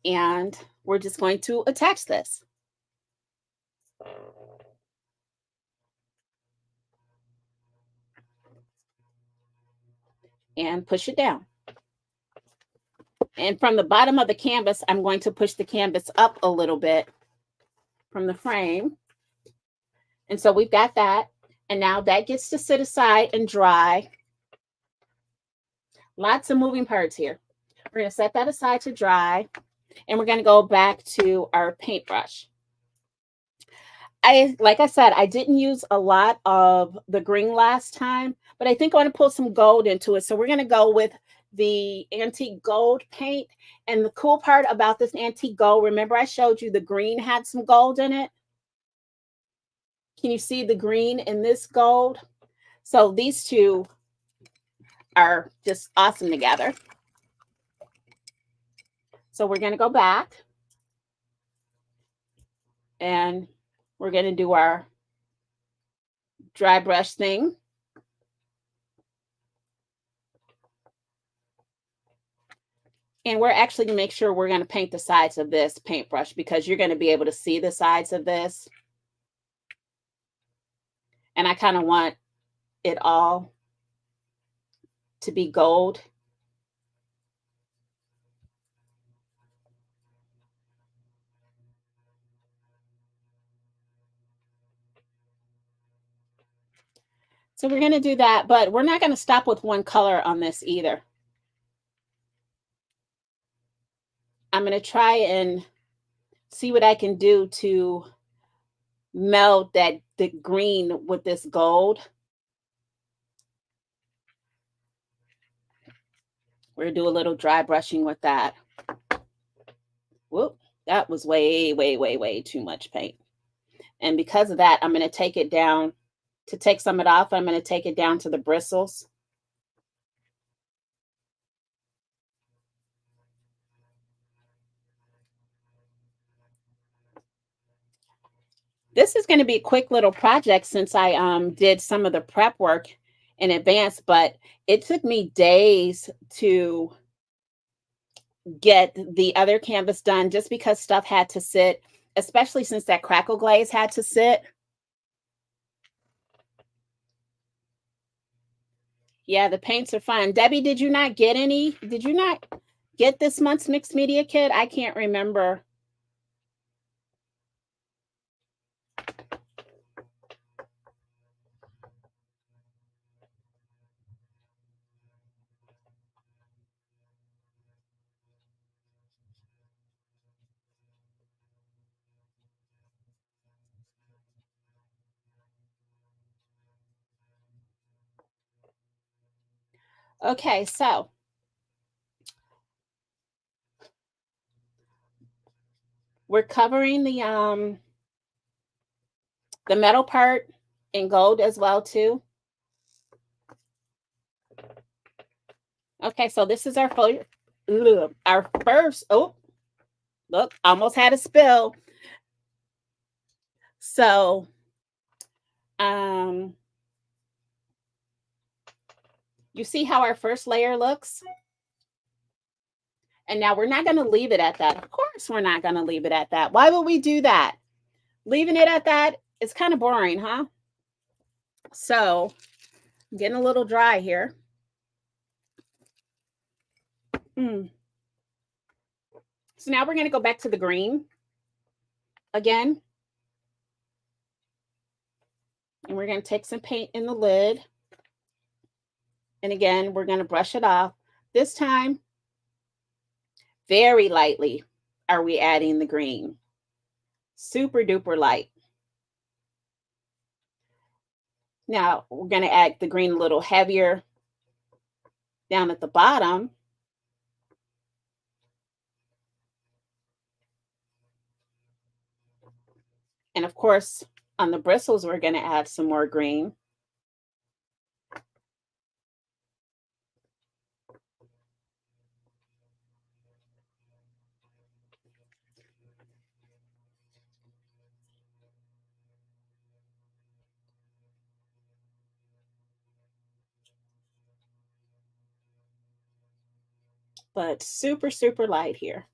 And we're just going to attach this. And push it down. And from the bottom of the canvas, I'm going to push the canvas up a little bit from the frame. And so we've got that. And now that gets to sit aside and dry. Lots of moving parts here. We're going to set that aside to dry. And we're going to go back to our paintbrush. like I said, I didn't use a lot of the green last time, but I think I want to pull some gold into it. So we're going to go with the antique gold paint. And the cool part about this antique gold, remember I showed you the green had some gold in it? Can you see the green in this gold? So these two are just awesome together. So we're going to go back and we're going to do our dry brush thing. And we're actually going to make sure we're going to paint the sides of this paintbrush because you're going to be able to see the sides of this. And I kind of want it all to be gold. So we're going to do that, but we're not going to stop with one color on this either. I'm going to try and see what I can do to meld the green with this gold. We're going to do a little dry brushing with that. Whoop, that was way, way, way, way too much paint. And because of that, I'm going to take it down. To take some of it off, I'm going to take it down to the bristles. This is going to be a quick little project since I did some of the prep work in advance, but it took me days to get the other canvas done just because stuff had to sit, especially since that crackle glaze had to sit. Yeah, the paints are fun. Debbie, did you not get any? Did you not get this month's mixed media kit? I can't remember. Okay, so we're covering the metal part in gold as well too. Okay, so this is our first, oh, look, almost had a spill. So, you see how our first layer looks? And now we're not going to leave it at that. Of course, we're not going to leave it at that. Why would we do that? Leaving it at that is kind of boring, huh? So, I'm getting a little dry here. So now we're going to go back to the green again. And we're going to take some paint in the lid. And again, we're going to brush it off. This time, very lightly are we adding the green. Super duper light. Now, we're going to add the green a little heavier down at the bottom. And of course, on the bristles, we're going to add some more green. But super, super light here.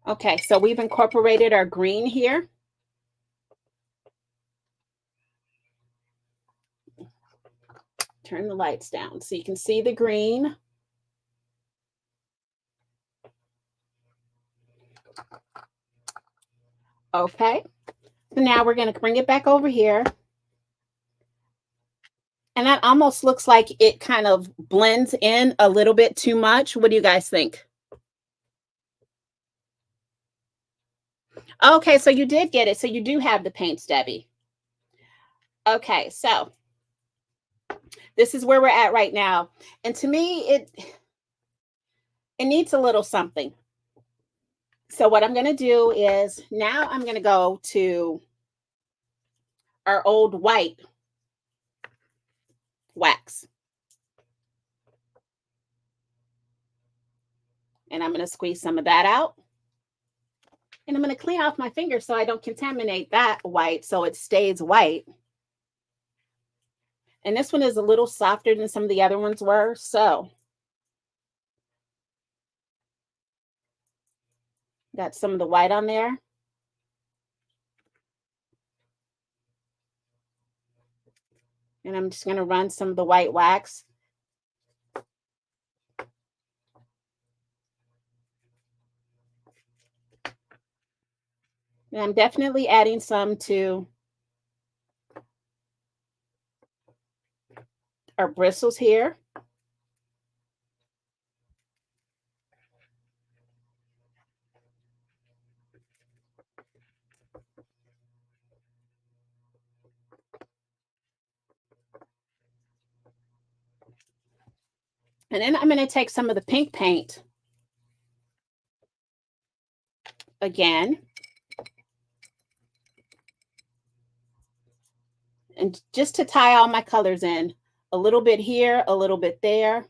Okay, so we've incorporated our green here. Turn the lights down so you can see the green. Okay. So now we're going to bring it back over here. And that almost looks like it kind of blends in a little bit too much. What do you guys think? Okay, so you did get it. So you do have the paints, Debbie. Okay, so this is where we're at right now. And to me, it needs a little something. So what I'm going to do is now I'm going to go to our old white wax. And I'm going to squeeze some of that out. And I'm going to clean off my finger so I don't contaminate that white so it stays white. And this one is a little softer than some of the other ones were. So got some of the white on there. And I'm just going to run some of the white wax. And I'm definitely adding some to our bristles here. And then I'm going to take some of the pink paint again. And just to tie all my colors in, a little bit here, a little bit there.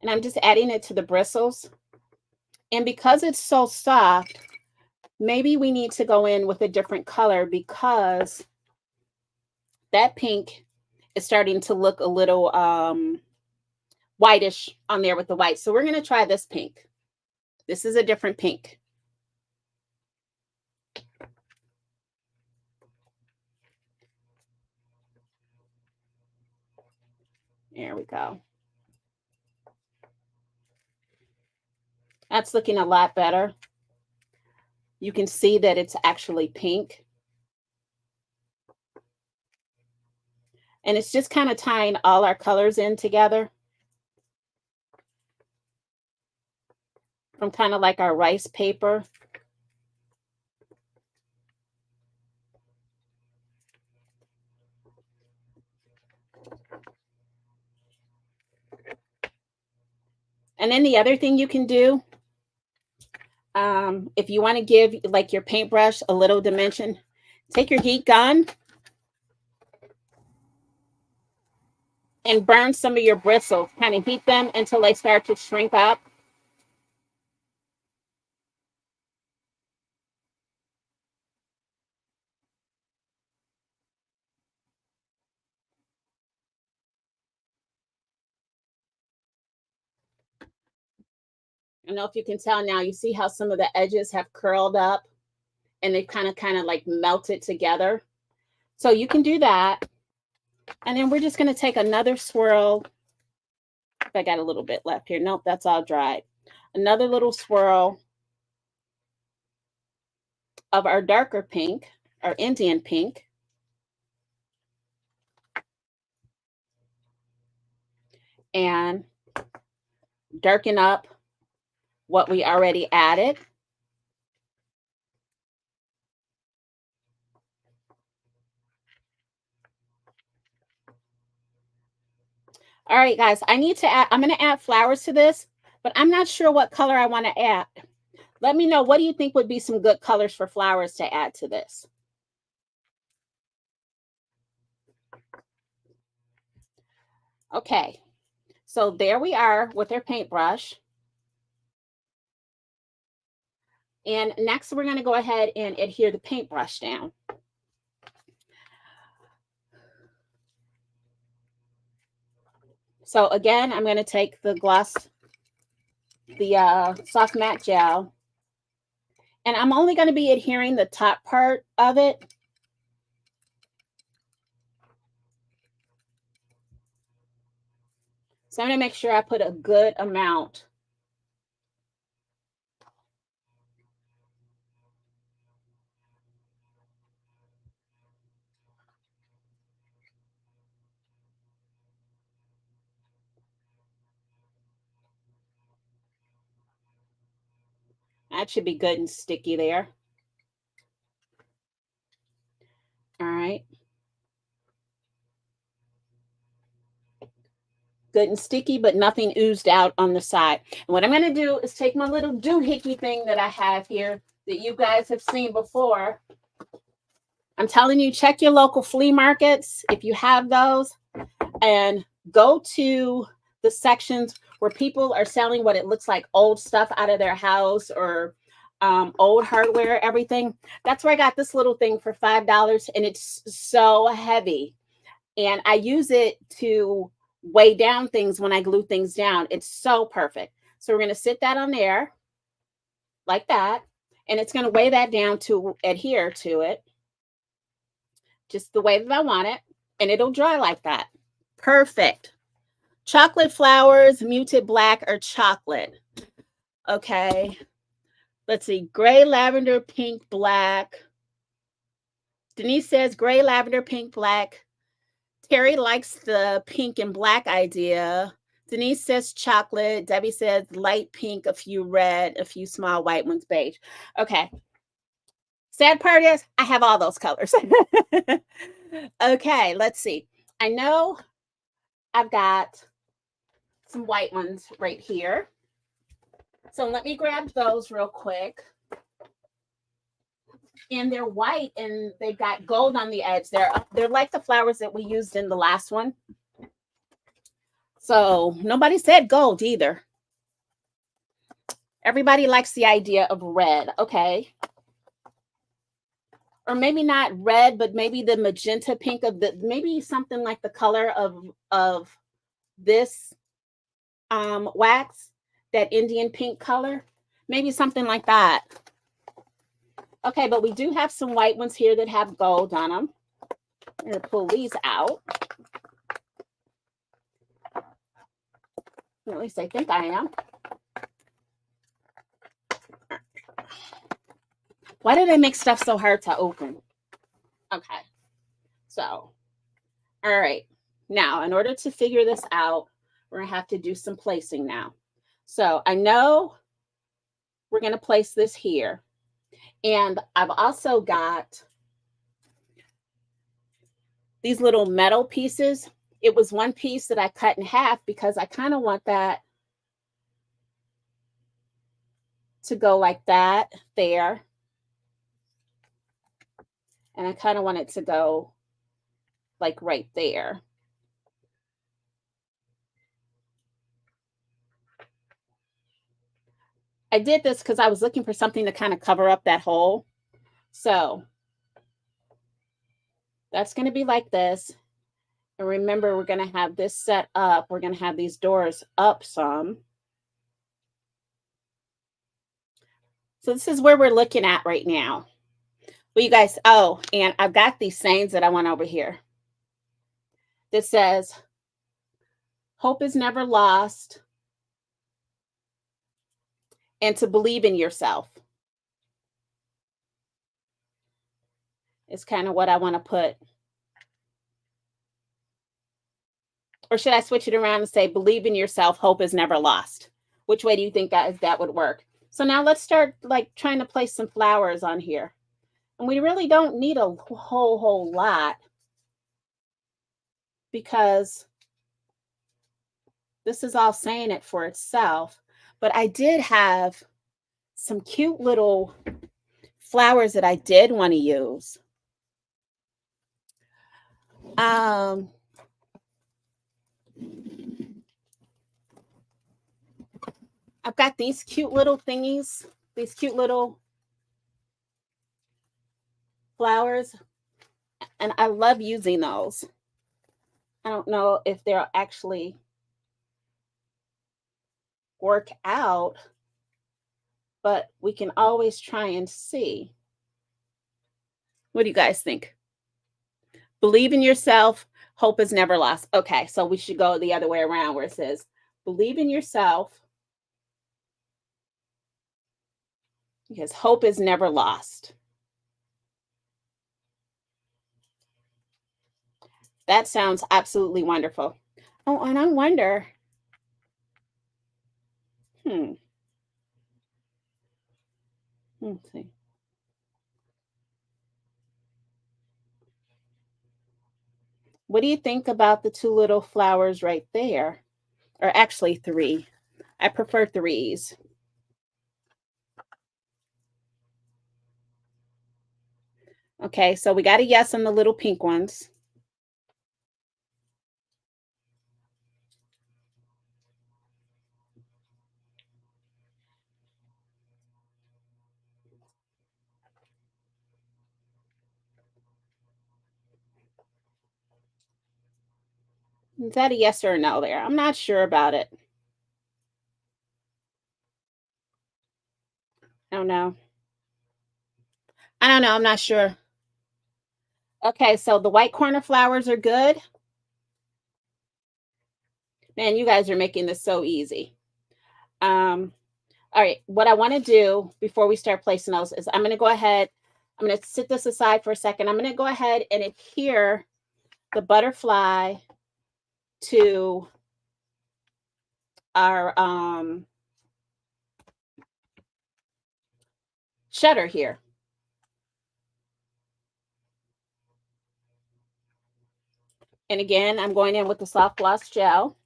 And I'm just adding it to the bristles. And because it's so soft, maybe we need to go in with a different color because that pink is starting to look a little whitish on there with the white. So we're going to try this pink. This is a different pink. There we go. That's looking a lot better. You can see that it's actually pink. And it's just kind of tying all our colors in together. From kind of like our rice paper. And then the other thing you can do, if you want to give like your paintbrush a little dimension, take your heat gun and burn some of your bristles. Kind of heat them until they start to shrink up. I don't know if you can tell now, you see how some of the edges have curled up and they've kind of like melted together. So you can do that. And then we're just going to take another swirl. I got a little bit left here. Nope, that's all dried. Another little swirl of our darker pink, our Indian pink. And darken up what we already added. All right, guys, I'm going to add flowers to this, but I'm not sure what color I want to add. Let me know, what do you think would be some good colors for flowers to add to this? Okay, so there we are with our paintbrush. And next we're going to go ahead and adhere the paintbrush down. So again, I'm going to take the gloss, the soft matte gel, and I'm only going to be adhering the top part of it. So I'm going to make sure I put a good amount. That should be good and sticky there. All right. Good and sticky, but nothing oozed out on the side. And what I'm going to do is take my little doohickey thing that I have here that you guys have seen before. I'm telling you, check your local flea markets if you have those, and go to the sections where people are selling what it looks like old stuff out of their house, or old hardware, everything. That's where I got this little thing for $5, and it's so heavy. And I use it to weigh down things when I glue things down. It's so perfect. So we're going to sit that on there like that, and it's going to weigh that down to adhere to it just the way that I want it, and it'll dry like that. Perfect. Chocolate flowers, muted black, or chocolate. Okay. Let's see. Gray, lavender, pink, black. Denise says gray, lavender, pink, black. Terry likes the pink and black idea. Denise says chocolate. Debbie says light pink, a few red, a few small white ones, beige. Okay. Sad part is I have all those colors. Okay, let's see. I know I've got some white ones right here. So let me grab those real quick. And they're white and they've got gold on the edge. They're like the flowers that we used in the last one. So nobody said gold either. Everybody likes the idea of red. Okay. Or maybe not red, but maybe the magenta pink of the, maybe something like the color of this wax, that Indian pink color, maybe something like that. Okay, but we do have some white ones here that have gold on them. I'm going to pull these out. At least I think I am. Why do they make stuff so hard to open? Okay, so, all right. Now, in order to figure this out, we're going to have to do some placing now. So I know we're going to place this here. And I've also got these little metal pieces. It was one piece that I cut in half because I kind of want that to go like that there. And I kind of want it to go like right there. I did this because I was looking for something to kind of cover up that hole. So that's going to be like this. And remember, we're going to have this set up. We're going to have these doors up some. So this is where we're looking at right now. Well, you guys, oh, and I've got these sayings that I want over here. That says, hope is never lost, and to believe in yourself. Is kind of what I want to put. Or should I switch it around and say, believe in yourself, hope is never lost? Which way do you think that would work? So now let's start like trying to place some flowers on here. And we really don't need a whole lot, because this is all saying it for itself. But I did have some cute little flowers that I did want to use. I've got these cute little thingies, these cute little flowers, and I love using those. I don't know if they'll actually work out, but we can always try and see. What do you guys think? Believe in yourself, Hope is never lost. Okay, so we should go the other way around where it says, believe in yourself because hope is never lost. That sounds absolutely wonderful. Oh, and I wonder, let's see. What do you think about the two little flowers right there? Or actually three. I prefer threes. Okay, so we got a yes on the little pink ones. Is that a yes or a no there? I'm not sure about it. I don't know. I don't know. I'm not sure. Okay, so the white corner flowers are good. Man, you guys are making this so easy. All right, what I want to do before we start placing those is I'm going to go ahead. I'm going to sit this aside for a second. I'm going to go ahead and adhere the butterfly to our shutter here. And again, I'm going in with the soft gloss gel.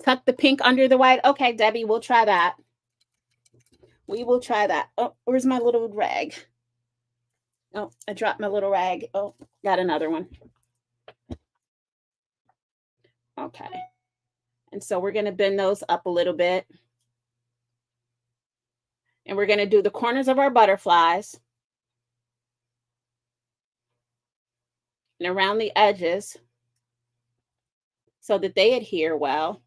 Tuck the pink under the white. Okay, Debbie, we'll try that. We will try that. Oh, where's my little rag? Oh, I dropped my little rag. Oh, got another one. Okay. And so we're going to bend those up a little bit. And we're going to do the corners of our butterflies. And around the edges so that they adhere well.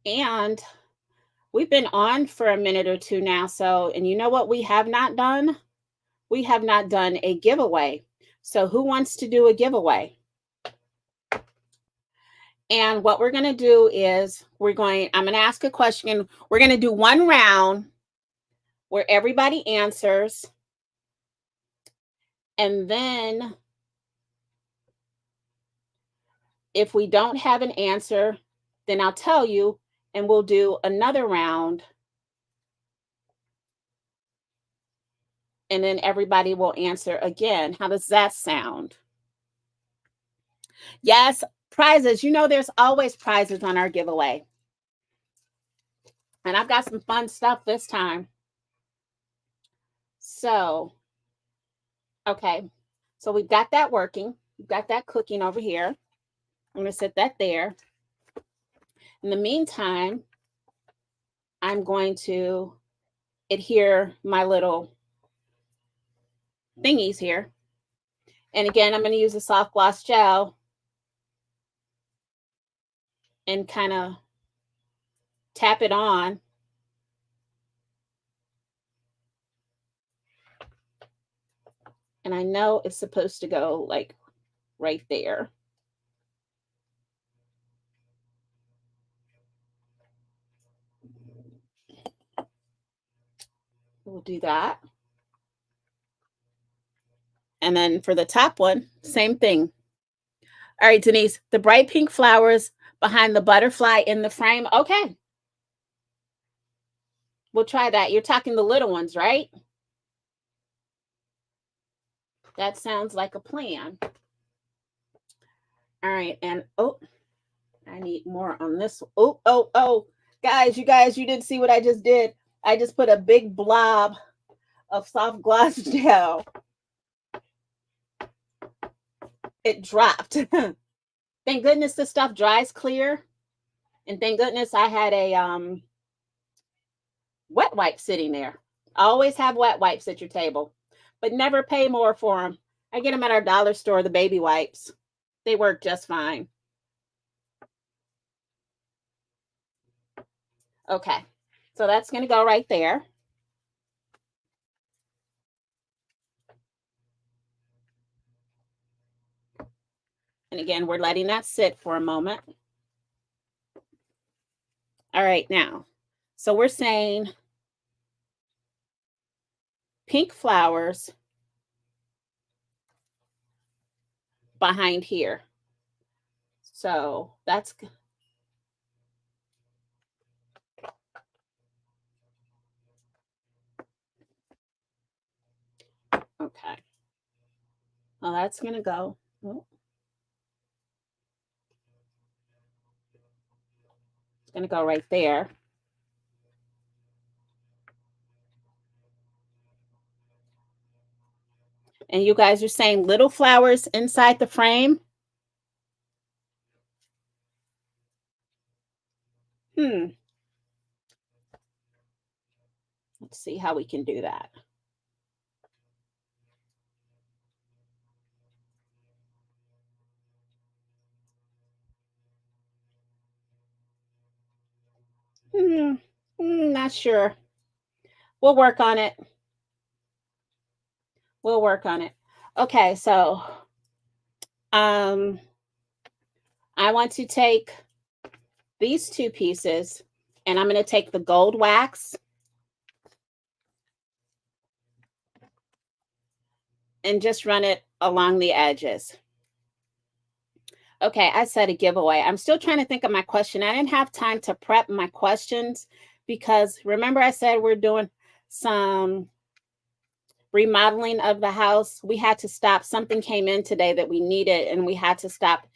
And we've been on for a minute or two now. So, and you know what we have not done? We have not done a giveaway. So who wants to do a giveaway? And what we're going to do is I'm going to ask a question. We're going to do one round where everybody answers. And then if we don't have an answer, then I'll tell you and we'll do another round. And then everybody will answer again. How does that sound? Yes, prizes. You know, there's always prizes on our giveaway. And I've got some fun stuff this time. So, okay. So we've got that working. We've got that cooking over here. I'm going to set that there. In the meantime, I'm going to adhere my little thingies here. And again, I'm going to use a soft gloss gel and kind of tap it on. And I know it's supposed to go like right there. We'll do that. And then for the top one, same thing. All right, Denise, the bright pink flowers behind the butterfly in the frame. Okay. We'll try that. You're talking the little ones, right? That sounds like a plan. All right. And oh, I need more on this. Oh. Guys, you didn't see what I just did. I just put a big blob of soft gloss gel. It dropped. Thank goodness this stuff dries clear. And thank goodness I had a wet wipe sitting there. I always have wet wipes at your table, but never pay more for them. I get them at our dollar store, the baby wipes. They work just fine. Okay, so that's going to go right there. And again, we're letting that sit for a moment. All right, now, so we're saying pink flowers behind here. So that's okay. Well, that's going to go. Oh, it's going to go right there. And you guys are saying little flowers inside the frame. Let's see how we can do that. Not sure. We'll work on it. We'll work on it. Okay, so I want to take these two pieces and I'm going to take the gold wax and just run it along the edges. Okay, I said a giveaway. I'm still trying to think of my question. I didn't have time to prep my questions because remember I said we're doing some remodeling of the house. We had to stop. Something came in today that we needed and we had to stop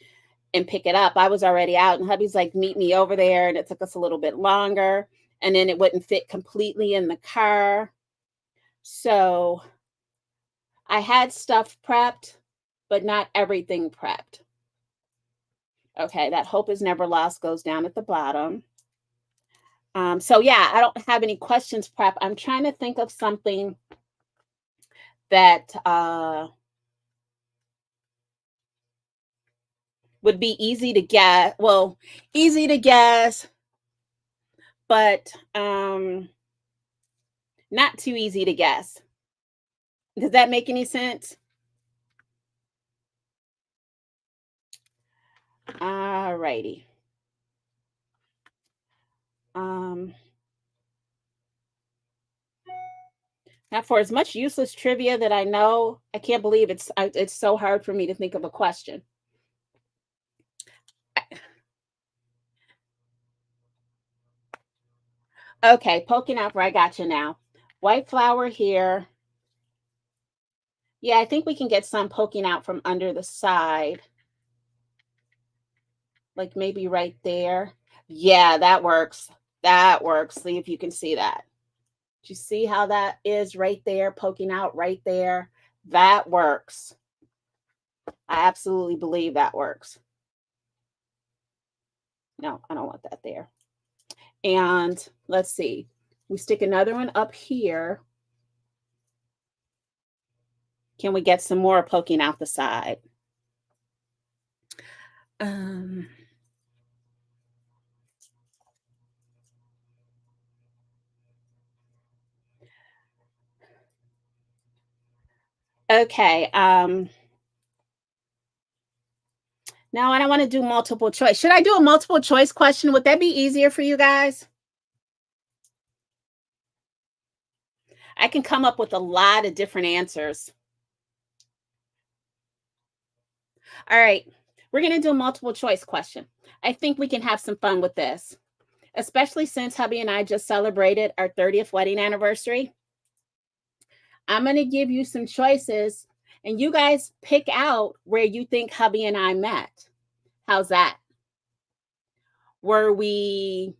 and pick it up. I was already out and hubby's like, meet me over there. And it took us a little bit longer. And then it wouldn't fit completely in the car. So I had stuff prepped, but not everything prepped. Okay, that hope is never lost goes down at the bottom. So yeah, I don't have any questions prepped. I'm trying to think of something that would be easy to guess. Well, easy to guess, but not too easy to guess. Does that make any sense? All righty. Now, for as much useless trivia that I know, I can't believe it's so hard for me to think of a question. Okay, poking out where I got you now. White flower here. Yeah, I think we can get some poking out from under the side. Like maybe right there. Yeah, that works. That works. See if you can see that. Do you see how that is right there, poking out right there? That works. I absolutely believe that works. No, I don't want that there. And let's see. We stick another one up here. Can we get some more poking out the side? Okay. Now I don't want to do multiple choice. Should I do a multiple choice question? Would that be easier for you guys? I can come up with a lot of different answers. All right. We're going to do a multiple choice question. I think we can have some fun with this, especially since hubby and I just celebrated our 30th wedding anniversary. I'm going to give you some choices and you guys pick out where you think hubby and I met. How's that? Were we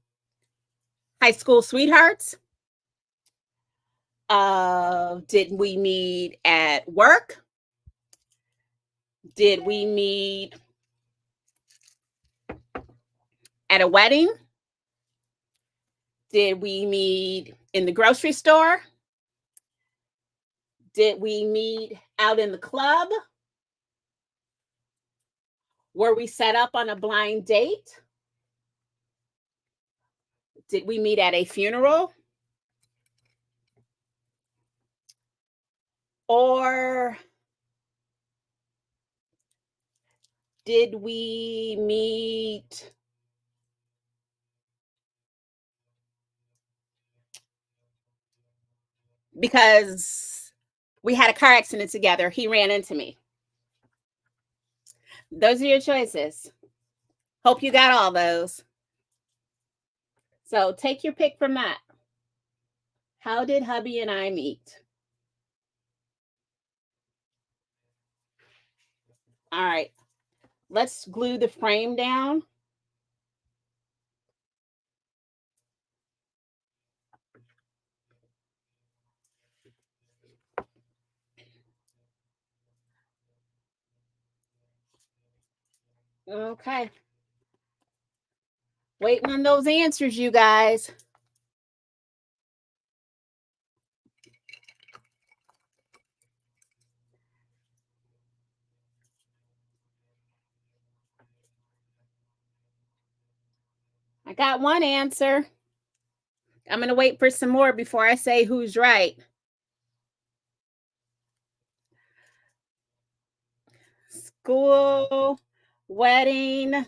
high school sweethearts? Did we meet at work? Did we meet at a wedding? Did we meet in the grocery store? Did we meet out in the club? Were we set up on a blind date? Did we meet at a funeral? Or did we meet because we had a car accident together? He ran into me. Those are your choices. Hope you got all those. So take your pick from that. How did hubby and I meet? All right. Let's glue the frame down. Okay. Waiting on those answers, you guys. I got one answer. I'm going to wait for some more before I say who's right. School, wedding,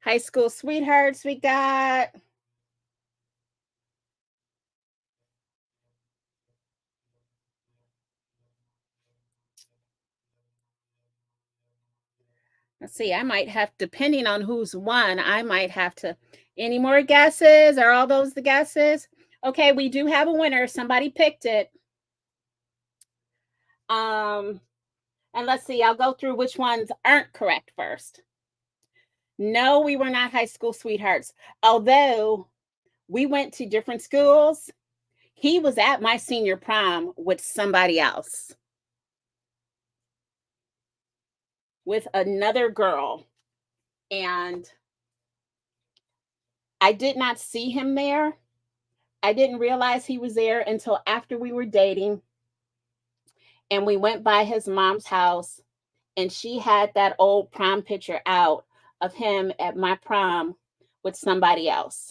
high school sweethearts we got. Let's see, I might have, depending on who's won, I might have to. Any more guesses? Are all those the guesses? Okay, we do have a winner. Somebody picked it. And let's see, I'll go through which ones aren't correct first. No, we were not high school sweethearts. Although we went to different schools, he was at my senior prom with somebody else, with another girl. And I did not see him there. I didn't realize he was there until after we were dating. And we went by his mom's house, and she had that old prom picture out of him at my prom with somebody else.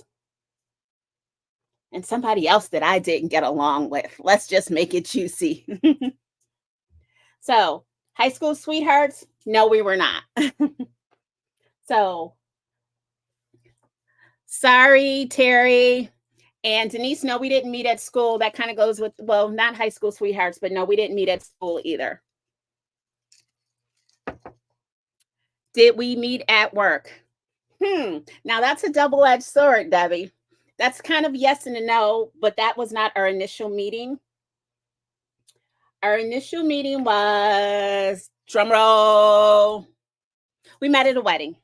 And somebody else that I didn't get along with. Let's just make it juicy. So, high school sweethearts? No, we were not. So, sorry, Terry. And Denise, no, we didn't meet at school. That kind of goes with, well, not high school sweethearts, but no, we didn't meet at school either. Did we meet at work? Now that's a double-edged sword, Debbie. That's kind of yes and a no, but that was not our initial meeting. Our initial meeting was, drum roll, we met at a wedding.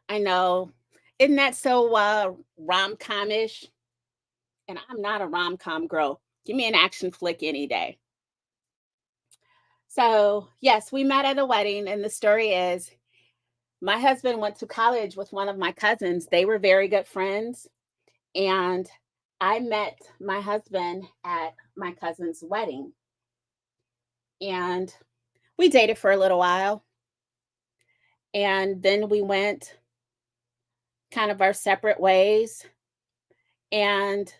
I know. Isn't that so rom-com-ish? And I'm not a rom-com girl. Give me an action flick any day. So, yes, we met at a wedding, and the story is my husband went to college with one of my cousins. They were very good friends, and I met my husband at my cousin's wedding. And we dated for a little while. And then we went kind of our separate ways. And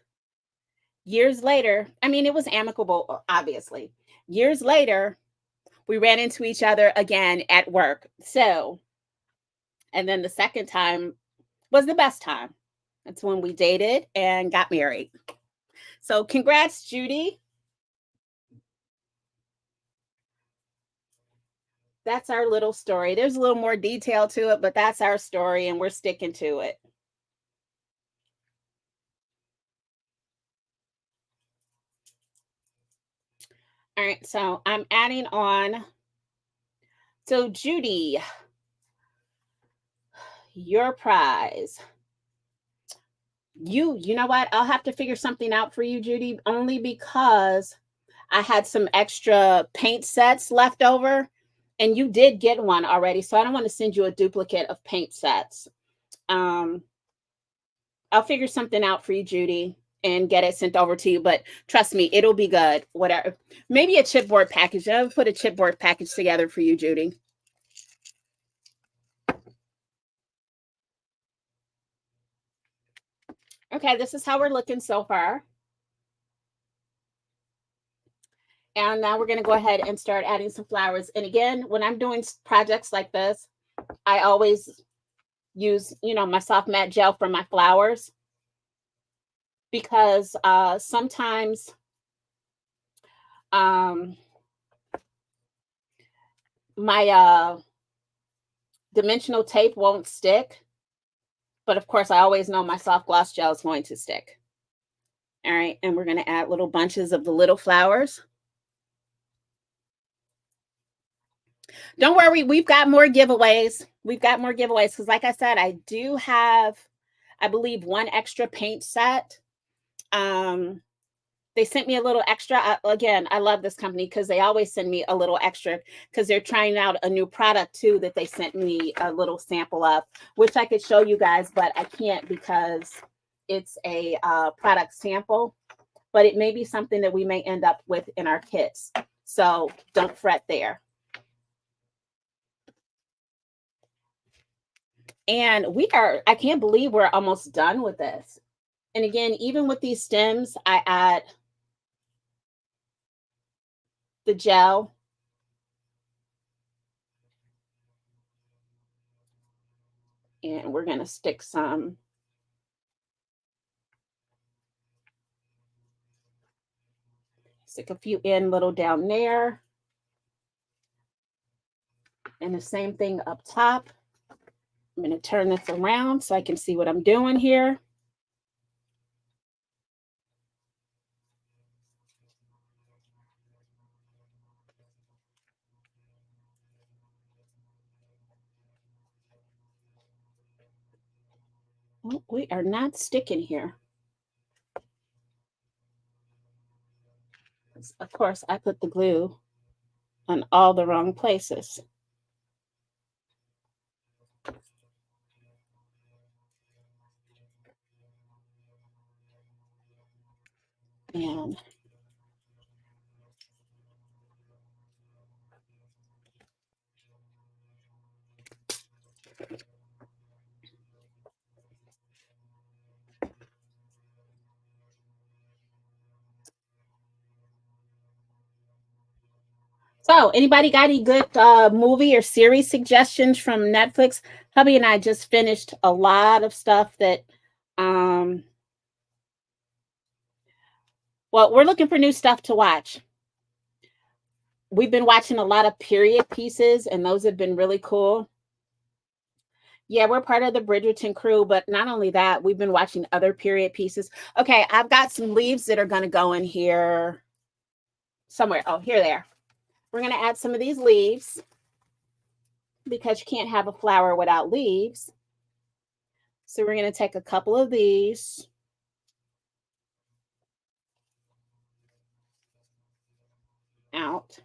years later, I mean, it was amicable, obviously. Years later, we ran into each other again at work. So, and then the second time was the best time. That's when we dated and got married. So, congrats, Judy. That's our little story. There's a little more detail to it, but that's our story, and we're sticking to it. All right, so I'm adding on. So, Judy, your prize. You know what? I'll have to figure something out for you, Judy, only because I had some extra paint sets left over, and you did get one already. So I don't want to send you a duplicate of paint sets. I'll figure something out for you, Judy. and get it sent over to you. But trust me, it'll be good. Whatever. Maybe a chipboard package. I'll put a chipboard package together for you, Judy. Okay, this is how we're looking so far. And now we're going to go ahead and start adding some flowers. And again, when I'm doing projects like this, I always use, my soft matte gel for my flowers, because sometimes my dimensional tape won't stick. But of course, I always know my soft gloss gel is going to stick. All right, and we're going to add little bunches of the little flowers. Don't worry, we've got more giveaways. We've got more giveaways because, like I said, I do have, I believe, one extra paint set. They sent me a little extra. Again, I love this company because they always send me a little extra because they're trying out a new product too that they sent me a little sample of, which I could show you guys, but I can't because it's a product sample. But it may be something that we may end up with in our kits. So don't fret there. And I can't believe we're almost done with this. And again, even with these stems, I add the gel. And we're going to stick some. Stick a few in, little down there. And the same thing up top. I'm going to turn this around so I can see what I'm doing here. Oh, we are not sticking here. Of course, I put the glue on all the wrong places. And so, anybody got any good movie or series suggestions from Netflix? Hubby and I just finished a lot of stuff that, well, we're looking for new stuff to watch. We've been watching a lot of period pieces, and those have been really cool. Yeah, we're part of the Bridgerton crew, but not only that, we've been watching other period pieces. Okay, I've got some leaves that are going to go in here somewhere. Oh, here they are. We're going to add some of these leaves because you can't have a flower without leaves. So we're going to take a couple of these. Out.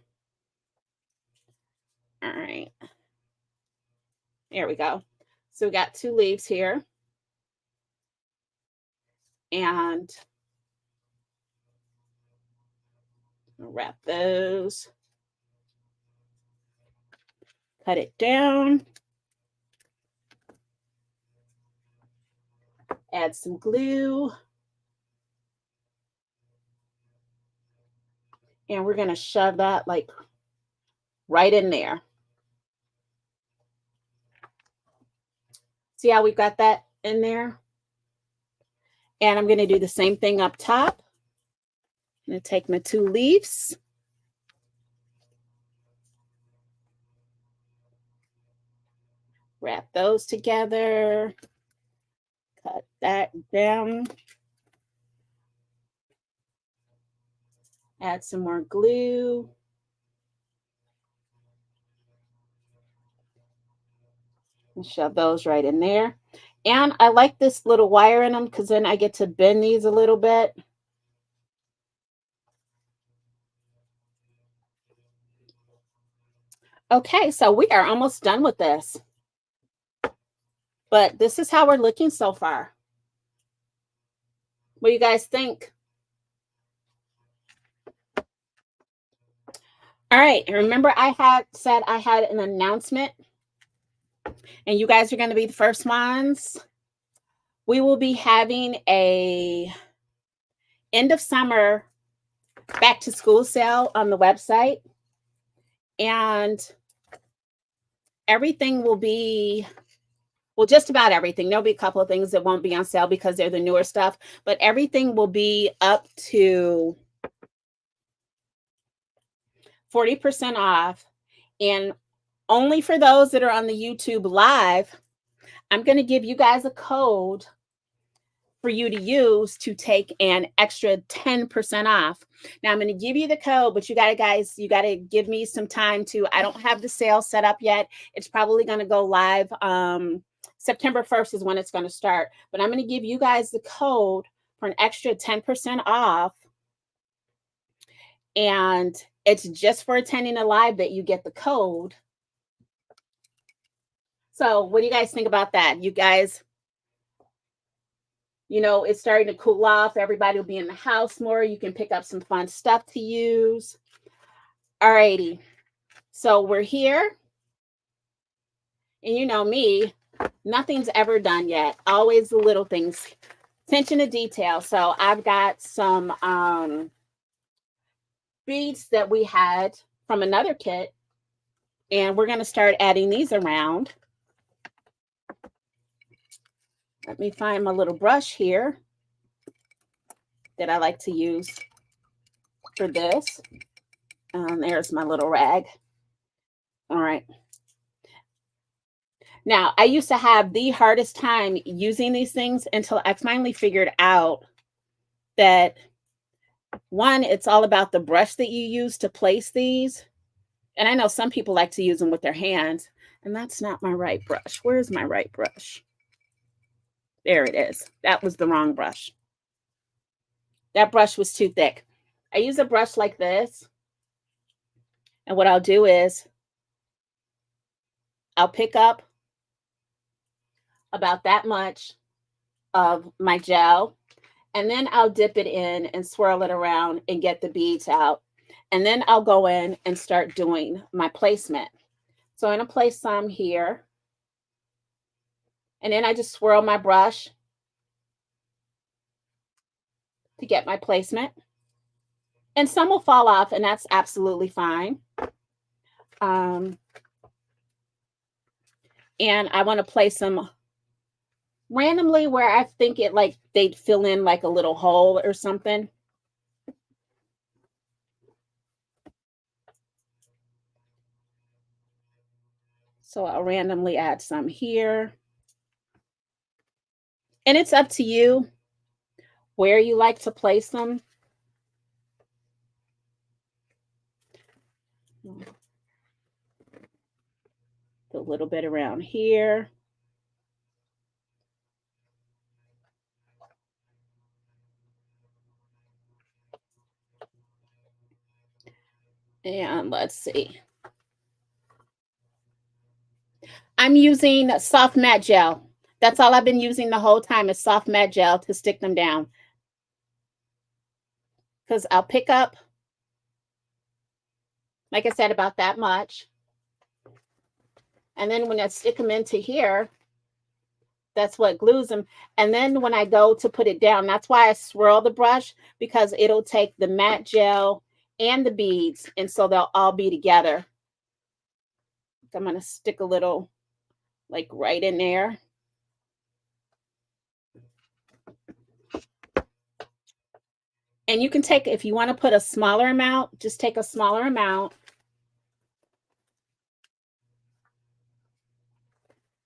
All right. There we go. So we got 2 leaves here. And wrap those. Cut it down. Add some glue. And we're going to shove that like right in there. See how we've got that in there? And I'm going to do the same thing up top. I'm going to take my 2 leaves. Wrap those together. Cut that down. Add some more glue. And shove those right in there. And I like this little wire in them because then I get to bend these a little bit. Okay, so we are almost done with this. But this is how we're looking so far. What do you guys think? All right. Remember, I had said I had an announcement, and you guys are going to be the first ones. We will be having a end of summer back to school sale on the website, and everything will be, well, just about everything. There'll be a couple of things that won't be on sale because they're the newer stuff, but everything will be up to 40% off. And only for those that are on the YouTube live, I'm going to give you guys a code for you to use to take an extra 10% off. Now I'm going to give you the code, but you got to give me some time to, I don't have the sale set up yet. It's probably going to go live. September 1st is when it's going to start, but I'm going to give you guys the code for an extra 10% off. And it's just for attending a live that you get the code. So what do you guys think about that? You guys, you know, it's starting to cool off. Everybody will be in the house more. You can pick up some fun stuff to use. All righty. So we're here. And you know me, nothing's ever done yet. Always the little things. Attention to detail. So I've got some beads that we had from another kit. And we're going to start adding these around. Let me find my little brush here that I like to use for this. There's my little rag. All right. Now, I used to have the hardest time using these things until I finally figured out that, one, it's all about the brush that you use to place these. And I know some people like to use them with their hands, and that's not my right brush. Where's my right brush? There it is. That was the wrong brush. That brush was too thick. I use a brush like this. And what I'll do is I'll pick up about that much of my gel, and then I'll dip it in and swirl it around and get the beads out. And then I'll go in and start doing my placement. So I'm going to place some here. And then I just swirl my brush to get my placement. And some will fall off, and that's absolutely fine. And I want to place them randomly where I think it like they'd fill in like a little hole or something. So I'll randomly add some here. And it's up to you where you like to place them. A little bit around here. And let's see. I'm using soft matte gel. That's all I've been using the whole time is soft matte gel to stick them down. Because I'll pick up, like I said, about that much. And then when I stick them into here, that's what glues them. And then when I go to put it down, that's why I swirl the brush, because it'll take the matte gel and the beads, and so they'll all be together. I'm going to stick a little like right in there. And you can take, if you want to put a smaller amount, just take a smaller amount.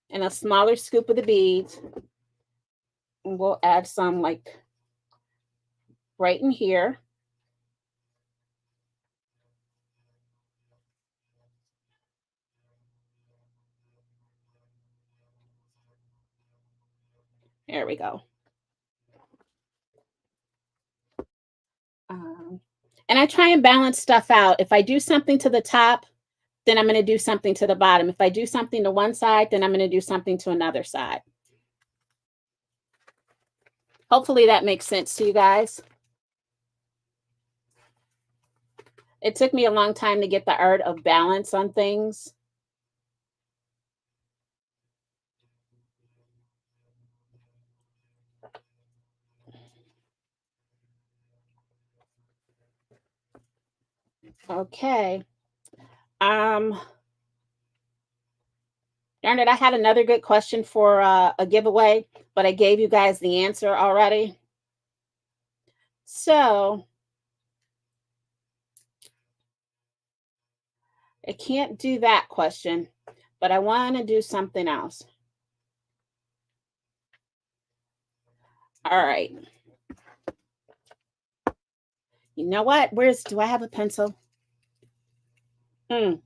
And a smaller scoop of the beads. And we'll add some like right in here. There we go. And I try and balance stuff out. If I do something to the top, then I'm going to do something to the bottom. If I do something to one side, then I'm going to do something to another side. Hopefully that makes sense to you guys. It took me a long time to get the art of balance on things. Okay. Darn it, I had another good question for a giveaway, but I gave you guys the answer already. So I can't do that question, but I want to do something else. All right. You know what? Do I have a pencil? All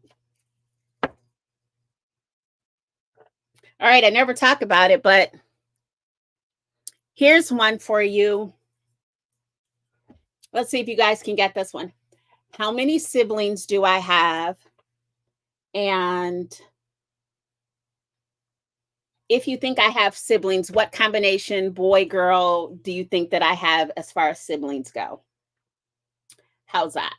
right, I never talk about it, but here's one for you. Let's see if you guys can get this one. How many siblings do I have? And if you think I have siblings, what combination, boy, girl, do you think that I have as far as siblings go? How's that?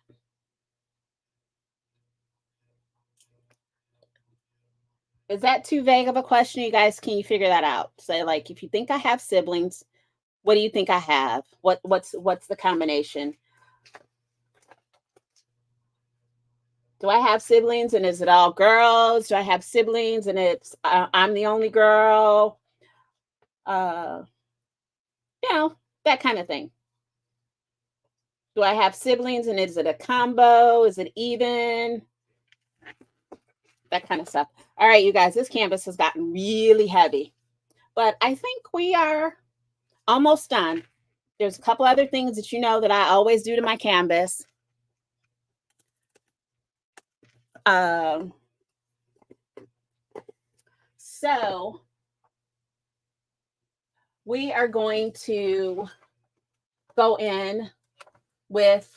Is that too vague of a question? You guys, can you figure that out? Say, like, if you think I have siblings, what do you think I have? What's the combination? Do I have siblings and is it all girls? Do I have siblings and it's I'm the only girl? You know, that kind of thing. Do I have siblings and is it a combo? Is it even? That kind of stuff. All right, you guys, this canvas has gotten really heavy, but I think we are almost done. There's a couple other things that you know that I always do to my canvas. So we are going to go in with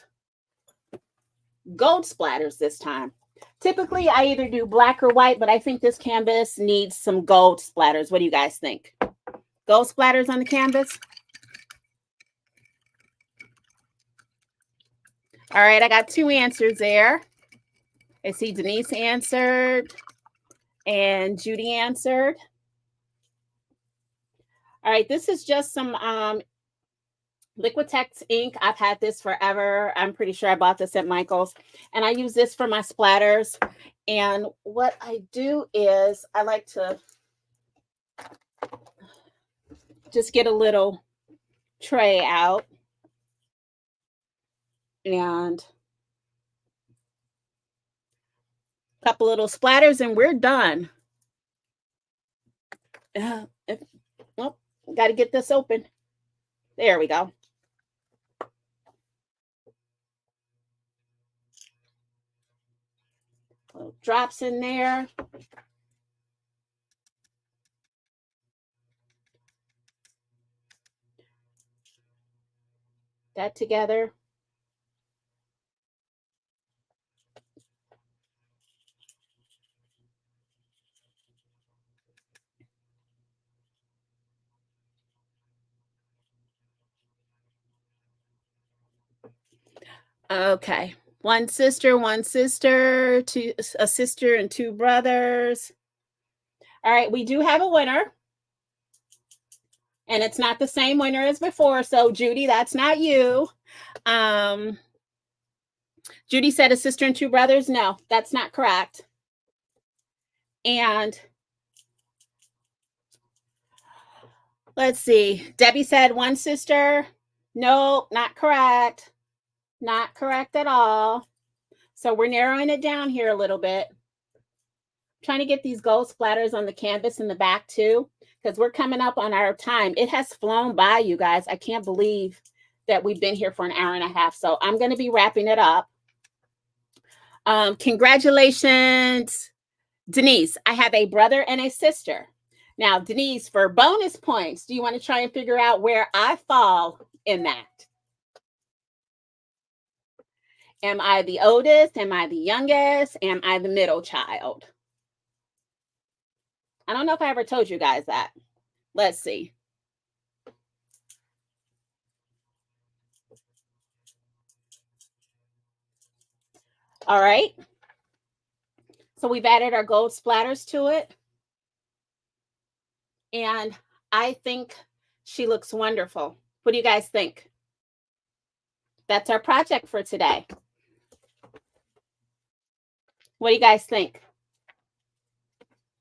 gold splatters this time. Typically, I either do black or white, but I think this canvas needs some gold splatters. What do you guys think? Gold splatters on the canvas? All right, I got 2 answers there. I see Denise answered and Judy answered. All right, this is just some Liquitex ink. I've had this forever. I'm pretty sure I bought this at Michael's. And I use this for my splatters. And what I do is I like to just get a little tray out and a couple little splatters and we're done. Well, got to get this open. There we go. Little drops in there. That together. Okay. One sister, a sister and 2 brothers. All right, we do have a winner. And it's not the same winner as before. So Judy, that's not you. Judy said a sister and 2 brothers. No, that's not correct. And let's see. Debbie said 1 sister. No, not correct. Not correct at all. So we're narrowing it down here a little bit. Trying to get these gold splatters on the canvas in the back too, because we're coming up on our time. It has flown by, you guys. I can't believe that we've been here for an hour and a half. So I'm going to be wrapping it up. Congratulations, Denise. I have a brother and a sister. Now, Denise, for bonus points, do you want to try and figure out where I fall in that? Am I the oldest? Am I the youngest? Am I the middle child? I don't know if I ever told you guys that. Let's see. All right. So we've added our gold splatters to it. And I think she looks wonderful. What do you guys think? That's our project for today. What do you guys think?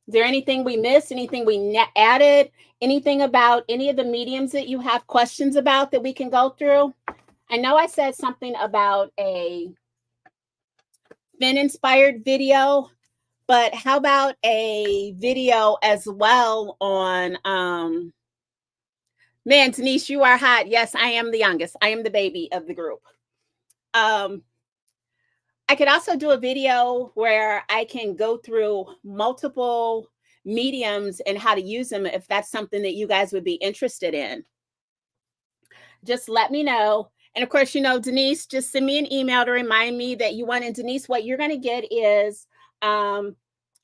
Is there anything we missed? Anything we added? Anything about any of the mediums that you have questions about that we can go through? I know I said something about a Finn-inspired video, but how about a video as well on man, Denise, you are hot. Yes, I am the youngest. I am the baby of the group. I could also do a video where I can go through multiple mediums and how to use them if that's something that you guys would be interested in. Just let me know. And of course, you know, Denise, just send me an email to remind me that you want. And Denise, what you're going to get is I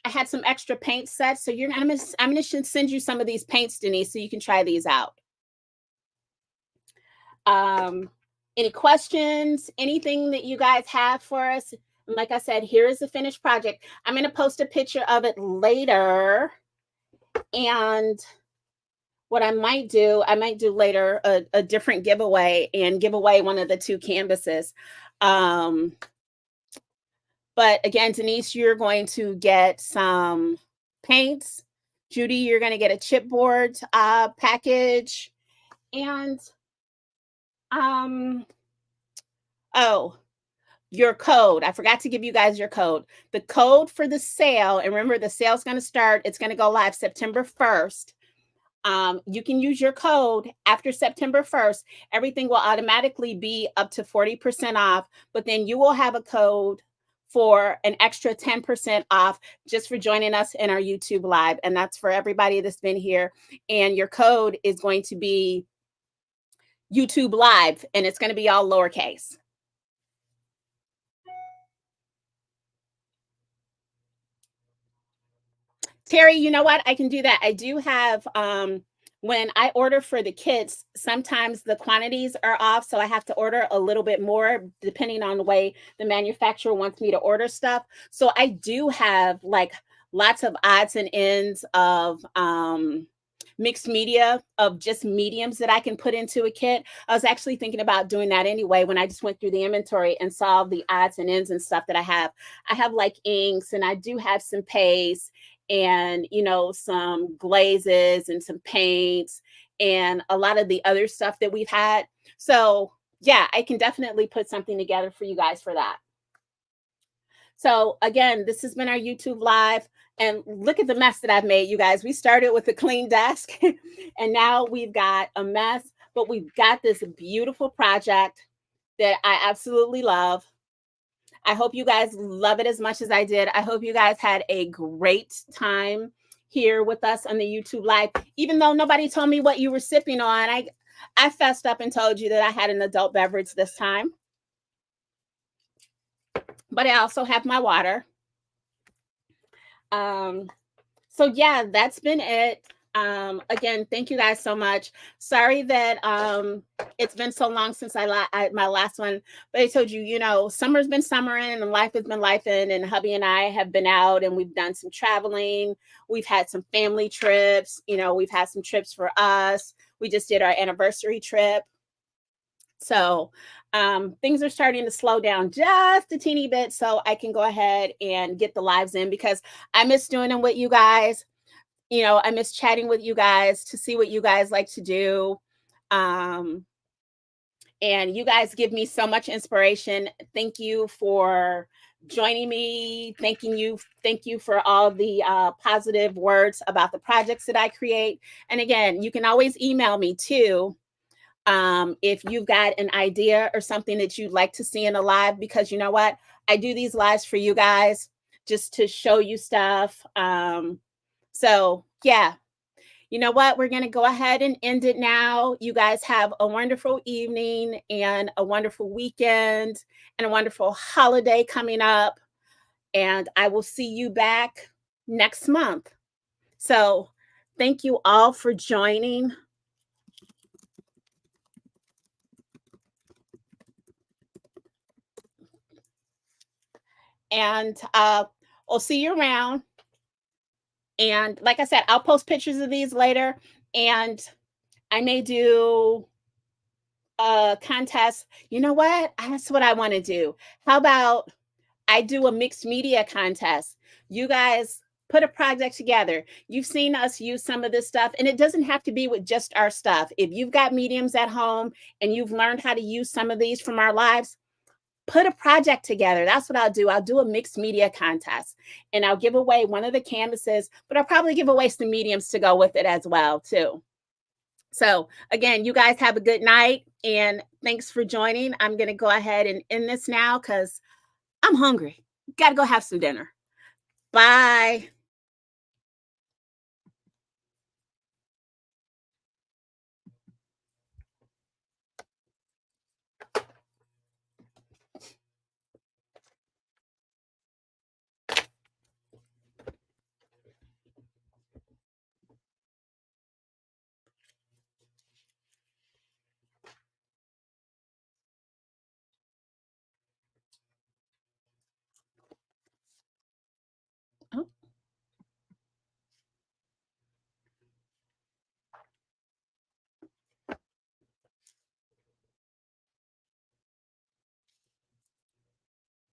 had some extra paint sets. So I'm going to send you some of these paints, Denise, so you can try these out. Any questions, anything that you guys have for us? And like I said, here is the finished project. I'm going to post a picture of it later. And what I might do later a different giveaway and give away one of the 2 canvases. But again, Denise, you're going to get some paints. Judy, you're going to get a chipboard package. And oh, your code. I forgot to give you guys your code. The code for the sale, and remember the sale's going to start, it's going to go live September 1st. You can use your code after September 1st. Everything will automatically be up to 40% off, but then you will have a code for an extra 10% off just for joining us in our YouTube live. And that's for everybody that's been here. And your code is going to be YouTube live, and it's going to be all lowercase. Terry, you know what? I can do that. I do have, when I order for the kits, sometimes the quantities are off. So I have to order a little bit more depending on the way the manufacturer wants me to order stuff. So I do have like lots of odds and ends of mixed media of just mediums that I can put into a kit. I was actually thinking about doing that anyway when I just went through the inventory and saw the odds and ends and stuff that I have. I have like inks, and I do have some paste, and you know, some glazes and some paints and a lot of the other stuff that we've had. So yeah, I can definitely put something together for you guys for that. So again, this has been our YouTube live, and look at the mess that I've made, you guys. We started with a clean desk and now we've got a mess, but we've got this beautiful project that I absolutely love. I hope you guys love it as much as I did. I hope you guys had a great time here with us on the YouTube live. Even though nobody told me what you were sipping on, I fessed up and told you that I had an adult beverage this time. But I also have my water. So yeah, that's been it. Again, thank you guys so much. Sorry that it's been so long since my last one, but I told you, you know, summer's been summering and life has been lifing, and hubby and I have been out and we've done some traveling. We've had some family trips, you know, we've had some trips for us. We just did our anniversary trip. So things are starting to slow down just a teeny bit, so I can go ahead and get the lives in, because I miss doing them with you guys. You know, I miss chatting with you guys to see what you guys like to do. And you guys give me so much inspiration. Thank you for joining me. Thank you for all the positive words about the projects that I create. And again, you can always email me too. If you've got an idea or something that you'd like to see in a live, because you know what? I do these lives for you guys just to show you stuff. So yeah, you know what? We're going to go ahead and end it now. You guys have a wonderful evening and a wonderful weekend and a wonderful holiday coming up. And I will see you back next month. So thank you all for joining. And I'll see you around. And like I said, I'll post pictures of these later. And I may do a contest. You know what? That's what I want to do. How about I do a mixed media contest? You guys put a project together. You've seen us use some of this stuff, and it doesn't have to be with just our stuff. If you've got mediums at home and you've learned how to use some of these from our lives, put a project together. That's what I'll do. I'll do a mixed media contest, and I'll give away one of the canvases, but I'll probably give away some mediums to go with it as well too. So again, you guys have a good night, and thanks for joining. I'm going to go ahead and end this now because I'm hungry. Got to go have some dinner. Bye.